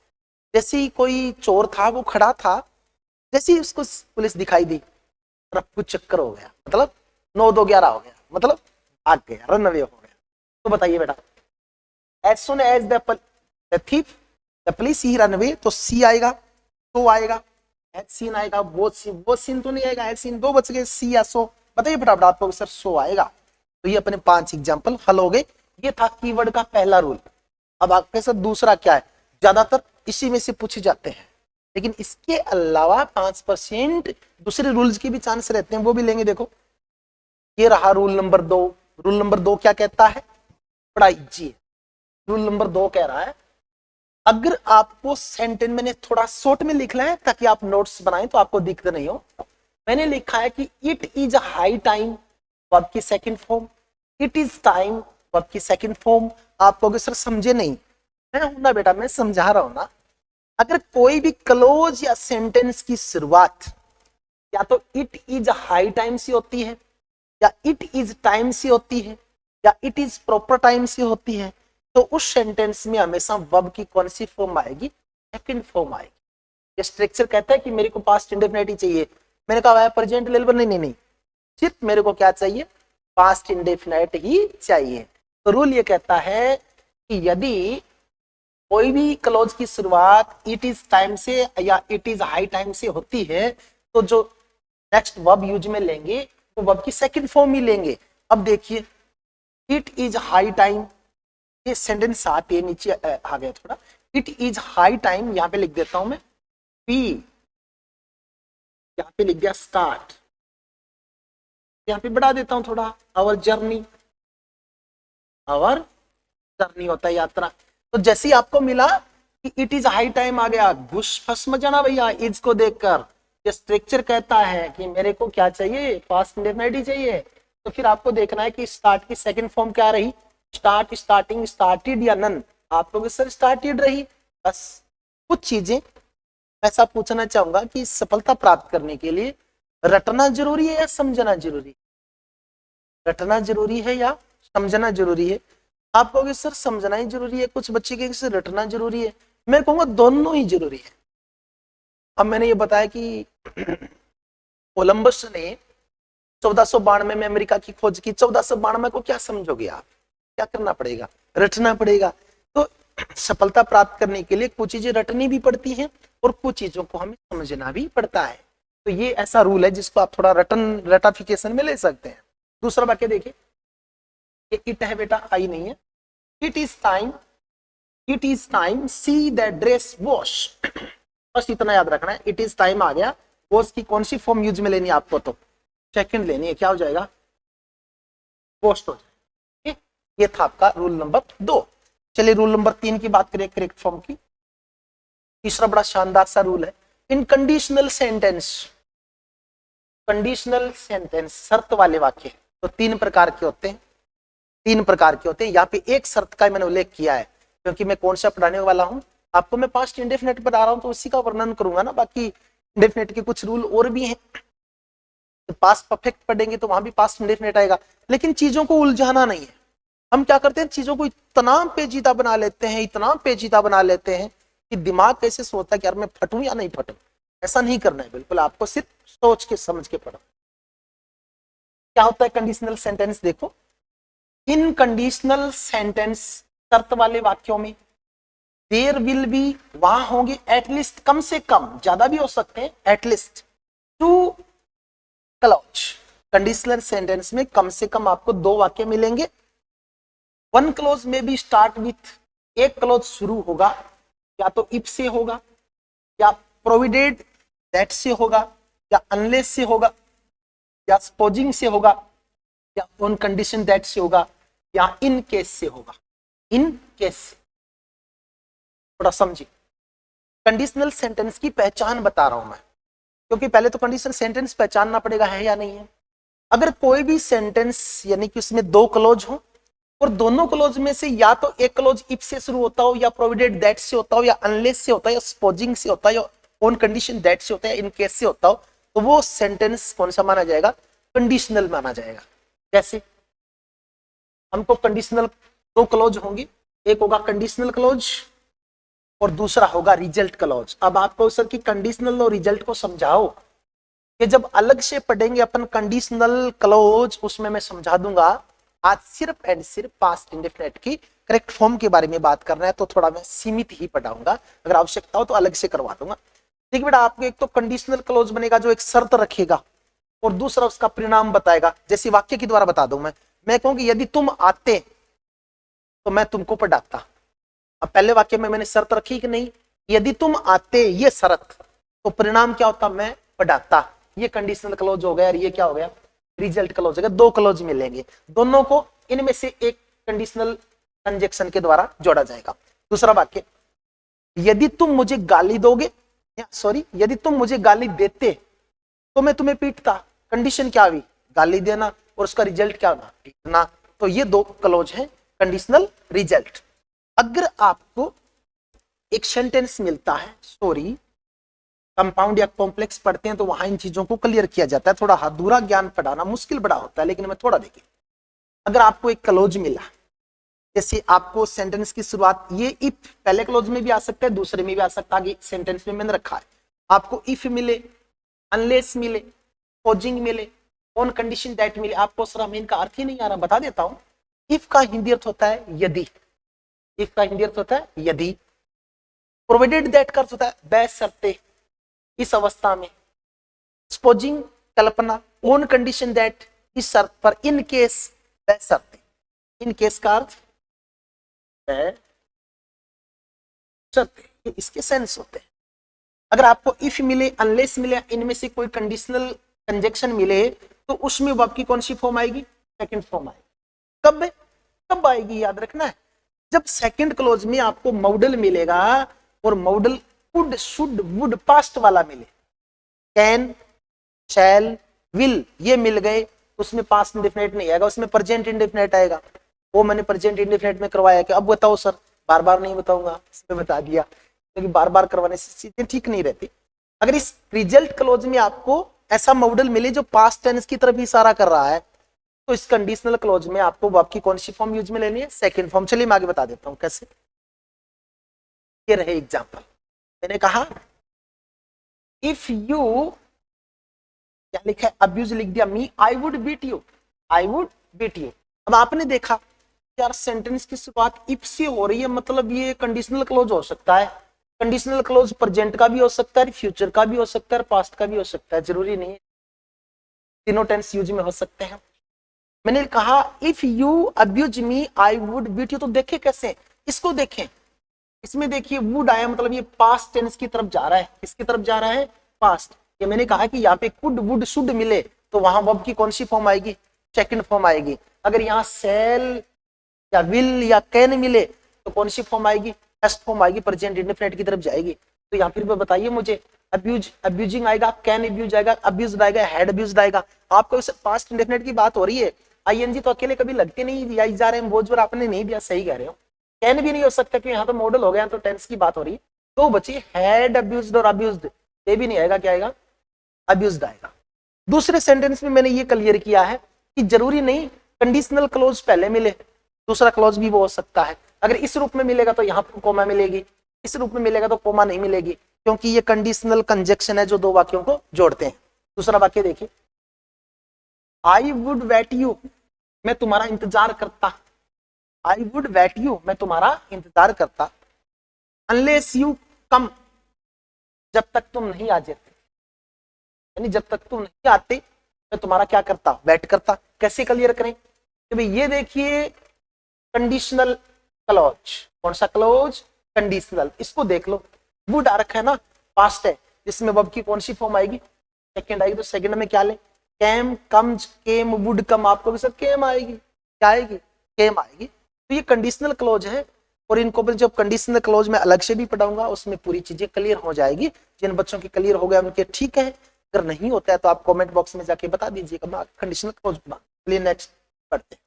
जैसे ही कोई चोर था वो खड़ा था, जैसे ही उसको पुलिस दिखाई दी कुछ चक्कर हो गया, मतलब 9-2-11 हो गया, मतलब भाग गया, रन अवे हो गया। तो बताइए बेटा, as soon as the thief the police he run away, तो सी आएगा, तो आएगा, एज सीन आएगा, वो सीन तो नहीं आएगा, एज सीन, दो बच गए, सी या सो। बताइए फटाफट आपको सर, सो आएगा। तो ये अपने 5 एग्जाम्पल हल हो गए। ये था कीवर्ड का पहला रूल। अब आपके साथ दूसरा क्या है, ज्यादातर इसी में से पूछे जाते हैं, लेकिन इसके अलावा 5% दूसरे रूल्स की भी चांस रहते हैं, वो भी लेंगे। देखो ये रहा रूल नंबर 2। रूल नंबर 2 क्या कहता है, पढ़ाई जी। रूल नंबर 2 कह रहा है, अगर आपको सेंटेंस मैंने थोड़ा शॉर्ट में लिख लिया है ताकि आप नोट्स बनाएं तो आपको दिक्कत नहीं हो। मैंने लिखा है कि it is high time, verb की second form, it is time, verb की सेकंड फॉर्म। आप कहोगे सर समझे नहीं, मैं हूं ना बेटा, मैं समझा रहा हूं ना। अगर कोई भी क्लोज या सेंटेंस की शुरुआत या तो इट इज हाई टाइम से होती है, या इट इज टाइम से होती है, या इट इज प्रॉपर टाइम से होती है, तो उस सेंटेंस में हमेशा वर्ब की कौन सी फॉर्म आएगी, सेकंड फॉर्म आएगी। ये स्ट्रक्चर कहता है कि मेरे को पास्ट इंडेफिनिट ही चाहिए। मैंने कहा है प्रेजेंट लेवल, नहीं नहीं नहीं, सिर्फ मेरे को क्या चाहिए, पास्ट इंडेफिनिट ही चाहिए। तो रूल ये कहता है कि यदि कोई भी क्लोज की शुरुआत इट इज टाइम से या इट इज हाई टाइम से होती है, तो जो नेक्स्ट वर्ब यूज में लेंगे वो वर्ब की सेकंड फॉर्म ही लेंगे। अब देखिए इट इज हाई टाइम, ये सेंटेंस साथ ये नीचे आ गया थोड़ा, इट इज हाई टाइम, यहां पे लिख देता हूं मैं पी, यहां पे लिख दिया स्टार्ट, यहां पे बढ़ा देता हूं थोड़ा, आवर जर्नी, आवर जर्नी होता है यात्रा। तो जैसे ही आपको मिला कि इट इज हाई टाइम आ गया, घुस फंस मत जाना भैया इज को देखकर। ये स्ट्रक्चर कहता है कि मेरे को क्या चाहिए, पास्ट इंडेफिनिट ही चाहिए। तो फिर आपको देखना है कि स्टार्ट की सेकंड फॉर्म क्या रही, स्टार्ट, स्टार्टिंग, स्टार्टेड या नन। आप लोग सर स्टार्टेड रही। बस कुछ चीजें ऐसा पूछना चाहूंगा कि सफलता प्राप्त करने के लिए रटना जरूरी है या समझना जरूरी है, रटना जरूरी है या समझना जरूरी है। आप कहोगे सर समझना ही जरूरी है, कुछ बच्चे के सर रटना जरूरी है। मैं कहूंगा दोनों ही जरूरी है। अब मैंने ये बताया कि कोलंबस ने 1492 में अमेरिका की खोज की। 1492 को क्या समझोगे आप, क्या करना पड़ेगा, रटना पड़ेगा। तो सफलता प्राप्त करने के लिए कुछ चीजें रटनी भी पड़ती हैं और कुछ चीजों को हमें समझना भी पड़ता है। तो ये ऐसा रूल है जिसको आप थोड़ा रटाफिकेशन में ले सकते हैं। दूसरा वाक्य देखिए, ये इट है बेटा, आई नहीं है। It is time, it is time see the dress wash. बस इतना याद रखना है, इट इज टाइम आ गया, वॉश की कौन सी फॉर्म यूज में लेनी है आपको, तो सेकंड लेनी है, क्या हो जाएगा, वॉश्ड हो जाएगा। ये था आपका रूल नंबर 2। चलिए रूल नंबर 3 की बात करें, करेक्ट फॉर्म की। तीसरा बड़ा शानदार सा रूल है, इन कंडीशनल सेंटेंस, कंडीशनल सेंटेंस शर्त वाले वाक्य तो 3 प्रकार के होते हैं, 3 प्रकार के होते हैं। यहाँ पे एक शर्त का मैंने उल्लेख किया है क्योंकि मैं कौन सा पढ़ाने वाला हूँ आपको, मैं पास्ट इंडेफिनिट पढ़ा रहा हूँ तो उसी का वर्णन करूंगा ना, बाकी इंडेफिनिट के कुछ रूल और भी हैं। तो पास्ट परफेक्ट पढ़ेंगे तो वहां भी पास्ट इंडेफिनिट आएगा। लेकिन चीजों को उलझाना नहीं है। हम क्या करते हैं, चीजों को इतना पेचीदा बना लेते हैं, इतना पेचीदा बना लेते हैं कि दिमाग कैसे सोचता है कि यार मैं फटूं या नहीं फटूं। ऐसा नहीं करना है, बिल्कुल आपको सिर्फ सोच के समझ के पढ़ो। क्या होता है कंडीशनल सेंटेंस, देखो इन कंडीशनल सेंटेंस शर्त वाले वाक्यों में देयर विल बी, वहां होंगे एटलीस्ट, कम से कम, ज्यादा भी हो सकते हैं, एटलीस्ट 2 क्लॉज। कंडीशनल सेंटेंस में कम से कम आपको 2 वाक्य मिलेंगे। 1 क्लॉज में भी स्टार्ट विथ, एक क्लॉज शुरू होगा या तो इफ से होगा, या प्रोविडेड दैट से होगा, या अनलेस से होगा, या सपोजिंग से होगा, या ऑन कंडीशन दैट से होगा, या इन केस से होगा। इन केस से थोड़ा समझिए, कंडीशनल सेंटेंस की पहचान बता रहा हूं मैं, क्योंकि पहले तो कंडीशनल सेंटेंस पहचानना पड़ेगा है या नहीं है। अगर कोई भी सेंटेंस यानी कि उसमें 2 क्लॉज हो और दोनों क्लॉज में से या तो एक क्लॉज इफ से शुरू होता हो, या प्रोविडेड दैट से होता हो, या अनलेस से होता है, या सपोजिंग से होता है, या ऑन कंडीशन दैट से होता है, इन केस से होता हो, तो वो सेंटेंस कौन सा माना जाएगा, कंडीशनल माना जाएगा। जैसे हमको कंडीशनल 2 क्लॉज होंगे, एक होगा कंडीशनल क्लॉज और दूसरा होगा रिजल्ट क्लॉज। अब आपको सर की कंडीशनल और रिजल्ट को समझाओ कि जब अलग से पढ़ेंगे अपन कंडीशनल क्लॉज, उसमें मैं समझा दूंगा। आज सिर्फ एंड सिर्फ पास्ट इंडेफिनिट की करेक्ट फॉर्म के बारे में बात करना है, तो थोड़ा मैं सीमित ही पढ़ाऊंगा, अगर आवश्यकता हो तो अलग से करवा दूंगा। ठीक बेटा, आपको एक तो कंडीशनल क्लॉज बनेगा जो एक शर्त रखेगा, और दूसरा उसका परिणाम बताएगा। जैसे वाक्य के द्वारा बता दूं मैं कहूं कि यदि तुम आते तो मैं तुमको पढ़ाता। अब पहले वाक्य में मैंने शर्त रखी कि नहीं, यदि तुम आते, ये शर्त, तो परिणाम क्या होता, मैं पढ़ाता। ये कंडीशनल क्लॉज हो गया, और ये क्या हो गया, रिजल्ट क्लॉज हो गया। 2 क्लॉज मिलेंगे, दोनों को इनमें से एक कंडीशनल कंजक्शन के द्वारा जोड़ा जाएगा। दूसरा वाक्य, यदि तुम मुझे गाली दोगे, सॉरी यदि तुम मुझे गाली देते तो मैं तुम्हें पीटता। कंडीशन क्या हुई, गाली देना, और उसका रिजल्ट क्या होना, पीटना। तो ये 2 क्लॉज हैं कंडीशनल रिजल्ट। अगर आपको एक सेंटेंस मिलता है, सॉरी कंपाउंड या कॉम्प्लेक्स पढ़ते हैं तो वहां इन चीजों को क्लियर किया जाता है। थोड़ा अधूरा ज्ञान पढ़ाना मुश्किल बड़ा होता है, लेकिन मैं थोड़ा देखिए। अगर आपको एक क्लॉज मिला, जैसे आपको सेंटेंस की शुरुआत, ये इफ पहले क्लॉज में भी आ सकता है, दूसरे में भी आ सकता है, सेंटेंस में मैंने रखा है। आपको इफ मिले, अनलेस मिले, सपोजिंग मिले, ऑन कंडीशन दैट मिले, आपको सर हमें इनका अर्थ ही नहीं आ रहा, बता देता हूं। इफ का हिंदी अर्थ होता है यदि, इफ का हिंदी अर्थ होता है यदि। प्रोविडेड दैट का अर्थ होता है बशर्ते, इस अवस्था में। Supposing Kalpana, on condition that, इस शर्त पर, इन केस बशर्ते। इन केस का अर्थ बशर्ते, इसके सेंस होते हैं। अगर आपको इफ मिले, अनलेस मिले, इनमें से कोई कंडीशनल कंजक्शन मिले, तो उसमें वर्ब की कौन सी फॉर्म आएगी, सेकंड फॉर्म आएगी। कब कब आएगी, याद रखना है, जब सेकंड क्लॉज में आपको मॉडल मिलेगा, और model could, should, would, past वाला मिले। कैन, शैल, विल ये मिल गए, उसमें पास्ट इंडेफिनिट नहीं आएगा, उसमें प्रेजेंट इंडेफिनिट आएगा। वो मैंने प्रेजेंट इंडेफिनिट में करवाया कि अब बताओ सर, बार बार नहीं बताऊंगा, इसमें बता दिया, क्योंकि बार बार करवाने से चीजें ठीक नहीं रहती। अगर इस रिजल्ट क्लॉज में आपको ऐसा मॉडल मिले जो पास्ट टेंस की तरफ इशारा कर रहा है, तो इस कंडीशनल क्लॉज में आपको वर्ब की कौन सी फॉर्म यूज में लेनी है, सेकंड फॉर्म। चलिए मैं आगे बता देता हूं कैसे। ये रहे एग्जांपल, मैंने कहा इफ यू, क्या लिखा है, अब्यूज लिख दिया, me I would beat you, I would beat you. अब आपने देखा यार सेंटेंस की शुरुआत इफ से हो रही है, मतलब ये कंडीशनल क्लॉज हो सकता है। कंडीशनल क्लॉज प्रेजेंट का भी हो सकता है, फ्यूचर का भी हो सकता है, पास्ट का भी हो सकता है, जरूरी नहीं है, तीनों टेंस यूज में हो सकते हैं। मैंने कहा if you abuse me I would beat you, तो देखे कैसे, इसको देखें, इसमें देखिए वुड आया, मतलब ये पास्ट टेंस की तरफ जा रहा है। किसकी तरफ जा रहा है, पास्ट। ये मैंने कहा कि यहाँ पे कुड, वुड, शुड मिले, तो वहां वर्ब की कौन सी फॉर्म आएगी, सेकंड फॉर्म आएगी। अगर यहाँ सेल या विल या कैन मिले, तो कौन सी फॉर्म आएगी, फर्स्ट फॉर्म आएगी, प्रेजेंट इंडेफिनिट की तरफ जाएगी। तो यहाँ फिर बताइए मुझे, अब्यूज, अब्यूजिंग आएगा, कैन अब्यूज आएगा, अब्यूज्ड आएगा, हैड अब्यूज्ड आएगा। आपको पास्ट इंडेफिनिट की बात हो रही है, आईएनजी तो अकेले कभी लगते नहीं, जा रहे हैं बोझ पर, आपने नहीं दिया, सही कह रहे हो। कैन भी नहीं हो सकता कि यहाँ तो मॉडल हो गया, तो टेंस की बात हो रही है। तो बच्चे हैड अब्यूज्ड और अब्यूज्ड, ये भी नहीं आएगा, क्या आएगा, अब्यूज्ड आएगा। दूसरे सेंटेंस में मैंने ये क्लियर किया है कि जरूरी नहीं कंडीशनल क्लोज पहले मिले, दूसरा क्लोज भी वो हो सकता है। अगर इस रूप में मिलेगा तो यहाँ पर कोमा मिलेगी, इस रूप में मिलेगा तो कोमा नहीं मिलेगी, क्योंकि ये कंडीशनल कंजक्शन है जो दो वाक्यों को जोड़ते हैं। दूसरा वाक्य देखिए, आई वुड वेट यू, मैं तुम्हारा इंतजार करता, आई वुड वेट यू, मैं तुम्हारा इंतजार करता, अनलेस यू कम, जब तक तुम नहीं आ जाते, यानी जब तक तुम नहीं आते मैं तुम्हारा क्या करता, वेट करता। कैसे क्लियर करें कि भाई ये देखिए कंडीशनल क्लॉज, कौन सा क्लॉज, कंडीशनल, इसको देख लो, वुड आ रखा है ना, पास्ट है, इसमें वर्ब की कौन सी फॉर्म आएगी, सेकंड आएगी, तो सेकंड में क्या ले, came, comes, came, would come, आपको भी सर केम आएगी, क्या आएगी, केम आएगी। तो ये कंडीशनल क्लॉज है, और इनको जब कंडीशनल क्लॉज में अलग से भी पढ़ाऊंगा उसमें पूरी चीजें क्लियर हो जाएगी। जिन बच्चों की क्लियर हो गया उनके ठीक है, अगर नहीं होता है तो आप कमेंट बॉक्स में जाके बता दीजिएगा, कंडीशनल क्लॉज बना। चलिए नेक्स्ट पढ़ते हैं।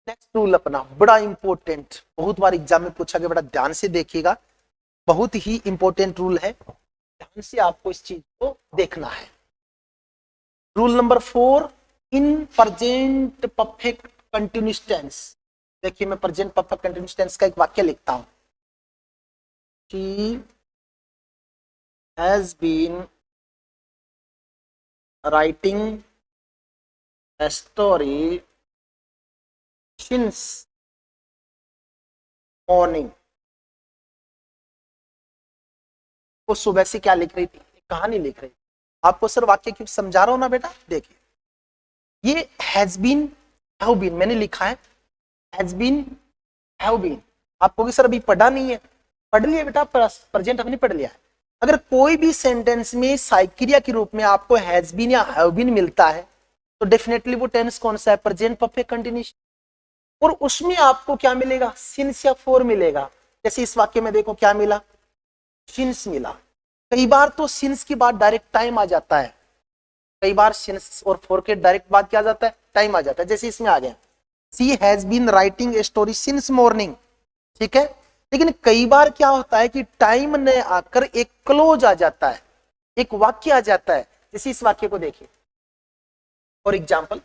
नेक्स्ट रूल अपना बड़ा इंपॉर्टेंट, बहुत बार एग्जाम में पूछा गया, बड़ा ध्यान से देखिएगा, बहुत ही इंपॉर्टेंट रूल है, ध्यान से आपको इस चीज को देखना है। Rule number 4, in present perfect continuous tense. देखिए मैं प्रेजेंट परफेक्ट कंटिन्यूअस टेंस का एक वाक्य लिखता हूं, she has been writing a story since morning। वो सुबह से क्या लिख रही थी, कहानी लिख रही थी। आपको सर वाक्य क्यों समझा रहा हूं ना बेटा, देखिए ये हैज बीन, हैव बीन मैंने लिखा है, हैज बीन, हैव बीन, आपको भी सर अभी पढ़ा नहीं है, पढ़ लिया बेटा, प्रेजेंट हमने पढ़ लिया है। अगर कोई भी सेंटेंस में साइक्रिया के रूप में आपको हैज बीन या हैव बीन मिलता है तो डेफिनेटली वो टेंस कौन सा है, प्रेजेंट परफेक्ट कंटिन्यूअस, और उसमें आपको क्या मिलेगा, सिंस या फोर मिलेगा। जैसे इस वाक्य में देखो क्या मिला, सिंस मिला। कई बार तो सिंस के बाद डायरेक्ट टाइम आ जाता है, कई बार सिंस और फोर के डायरेक्ट बाद क्या आ जाता है, टाइम आ जाता है। जैसे इसमें आ गया, she has been writing a story since morning, ठीक है। लेकिन कई बार क्या होता है कि टाइम ने आकर एक क्लोज आ जाता है, एक वाक्य आ जाता है। जैसे इस वाक्य को देखिए, for example,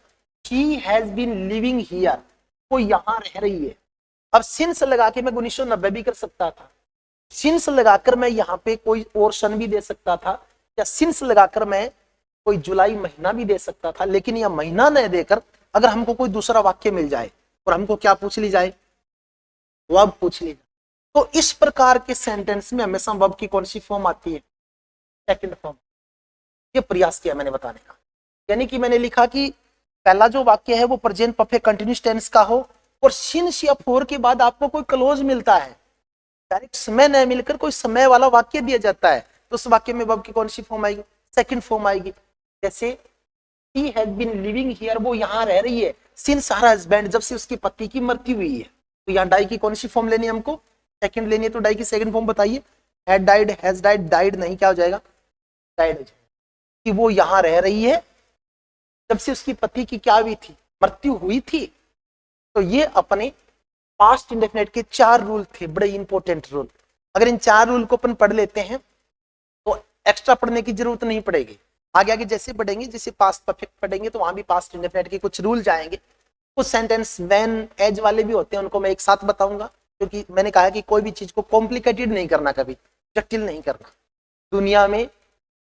she has been living here, वो यहां रह रही है। अब सिंस लगा के मैं 1990 भी कर सकता था, सिंस लगाकर मैं यहाँ पे कोई और सन भी दे सकता था, या सिंस लगाकर मैं कोई जुलाई महीना भी दे सकता था। लेकिन यह महीना न देकर अगर हमको कोई दूसरा वाक्य मिल जाए और हमको क्या पूछ ली जाए, वर्ब पूछ ली जाए, तो इस प्रकार के सेंटेंस में हमेशा वर्ब की कौन सी फॉर्म आती है, सेकंड फॉर्म। ये प्रयास किया मैंने बताने का, यानी कि मैंने लिखा कि पहला जो वाक्य है वो प्रेजेंट परफेक्ट कंटिन्यूअस टेंस का हो, और सिंस या फोर के बाद आपको कोई क्लोज मिलता है, डायरेक्ट समय न मिलकर कोई समय वाला वाक्य दिया जाता है, तो उस वाक्य में वर्ब की कौन सी फॉर्म आएगी, सेकंड फॉर्म आएगी। जैसे she has been living here, वो यहाँ रह रही है, सिंस हर हस्बैंड, जब से उसकी पति की मृत्यु हुई है। तो यहाँ डाई की कौन सी फॉर्म लेनी है हमको, सेकंड लेनी है। तो डाई की सेकंड फॉर्म बताइए, had died, has died, died नहीं, क्या हो जाएगा, डाइड हो जाएगा, कि वो यहाँ रह रही है जब से उसकी पति की क्या हुई थी, मृत्यु हुई थी। तो ये अपने पास्ट इंडेफिनिट के 4 रूल थे, बड़े इंपॉर्टेंट रूल। अगर इन 4 रूल को अपन पढ़ लेते हैं तो एक्स्ट्रा पढ़ने की जरूरत नहीं पड़ेगी। आगे आगे जैसे पढ़ेंगे, जैसे पास्ट परफेक्ट पढ़ेंगे तो वहां भी पास्ट इंडेफिनिट के कुछ रूल जाएंगे। कुछ सेंटेंस व्हेन, एज वाले भी होते हैं, उनको मैं एक साथ बताऊंगा, क्योंकि मैंने कहा कि कोई भी चीज को कॉम्प्लिकेटेड नहीं करना, कभी जटिल नहीं करना। दुनिया में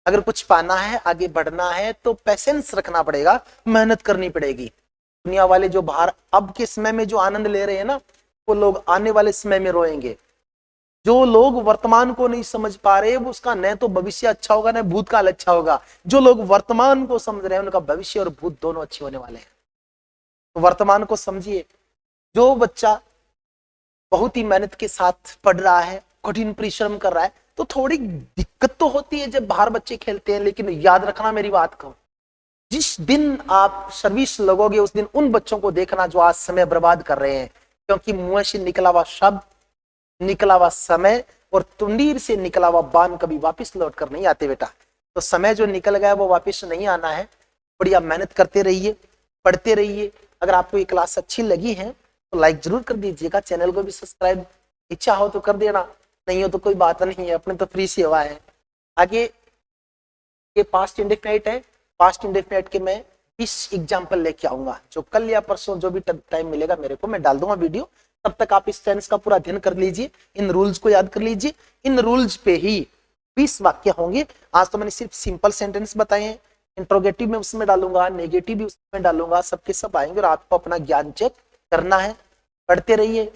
अगर कुछ पाना है, आगे बढ़ना है, तो पेशेंस रखना पड़ेगा, मेहनत करनी पड़ेगी। दुनिया वाले जो बाहर अब के समय में जो आनंद ले रहे हैं ना, वो लोग आने वाले समय में रोएंगे। जो लोग वर्तमान को नहीं समझ पा रहे, वो उसका न तो भविष्य अच्छा होगा न भूतकाल अच्छा होगा। जो लोग वर्तमान को समझ रहे हैं, उनका भविष्य और भूत दोनों अच्छे होने वाले हैं। तो वर्तमान को समझिए। जो बच्चा बहुत ही मेहनत के साथ पढ़ रहा है, कठिन परिश्रम कर रहा है, तो थोड़ी दिक्कत तो होती है जब बाहर बच्चे खेलते हैं, लेकिन याद रखना मेरी बात को, जिस दिन आप सर्विस लगोगे उस दिन उन बच्चों को देखना जो आज समय बर्बाद कर रहे हैं, क्योंकि मुंह से निकला हुआ शब्द, निकला हुआ समय और तुंडीर से निकला हुआ बाण कभी वापस लौट कर नहीं आते बेटा। तो समय जो निकल गया वो वापस नहीं आना है। बढ़िया मेहनत करते रहिए, पढ़ते रहिए। अगर आपको ये क्लास अच्छी लगी है तो लाइक जरूर कर दीजिएगा, चैनल को भी सब्सक्राइब, इच्छा हो तो कर देना, नहीं हो तो कोई बात नहीं है, अपने तो फ्री सेवा है। आगे ये पास्ट इंडेफिनिट है, पास्ट इंडेफिनिट के मैं 20 एग्जाम्पल लेके आऊंगा, जो कल या परसों जो भी टाइम मिलेगा मेरे को मैं डाल दूंगा वीडियो। तब तक आप इस टेंस का पूरा अध्ययन कर लीजिए, इन रूल्स को याद कर लीजिए। इन रूल्स पे ही 20 वाक्य होंगे। आज तो मैंने सिर्फ सिंपल सेंटेंस बताए हैं, इंट्रोगेटिव में उसमें डालूंगा, नेगेटिव भी उसमें डालूंगा, सबके सब आएंगे और आपको अपना ज्ञान चेक करना है। पढ़ते रहिए।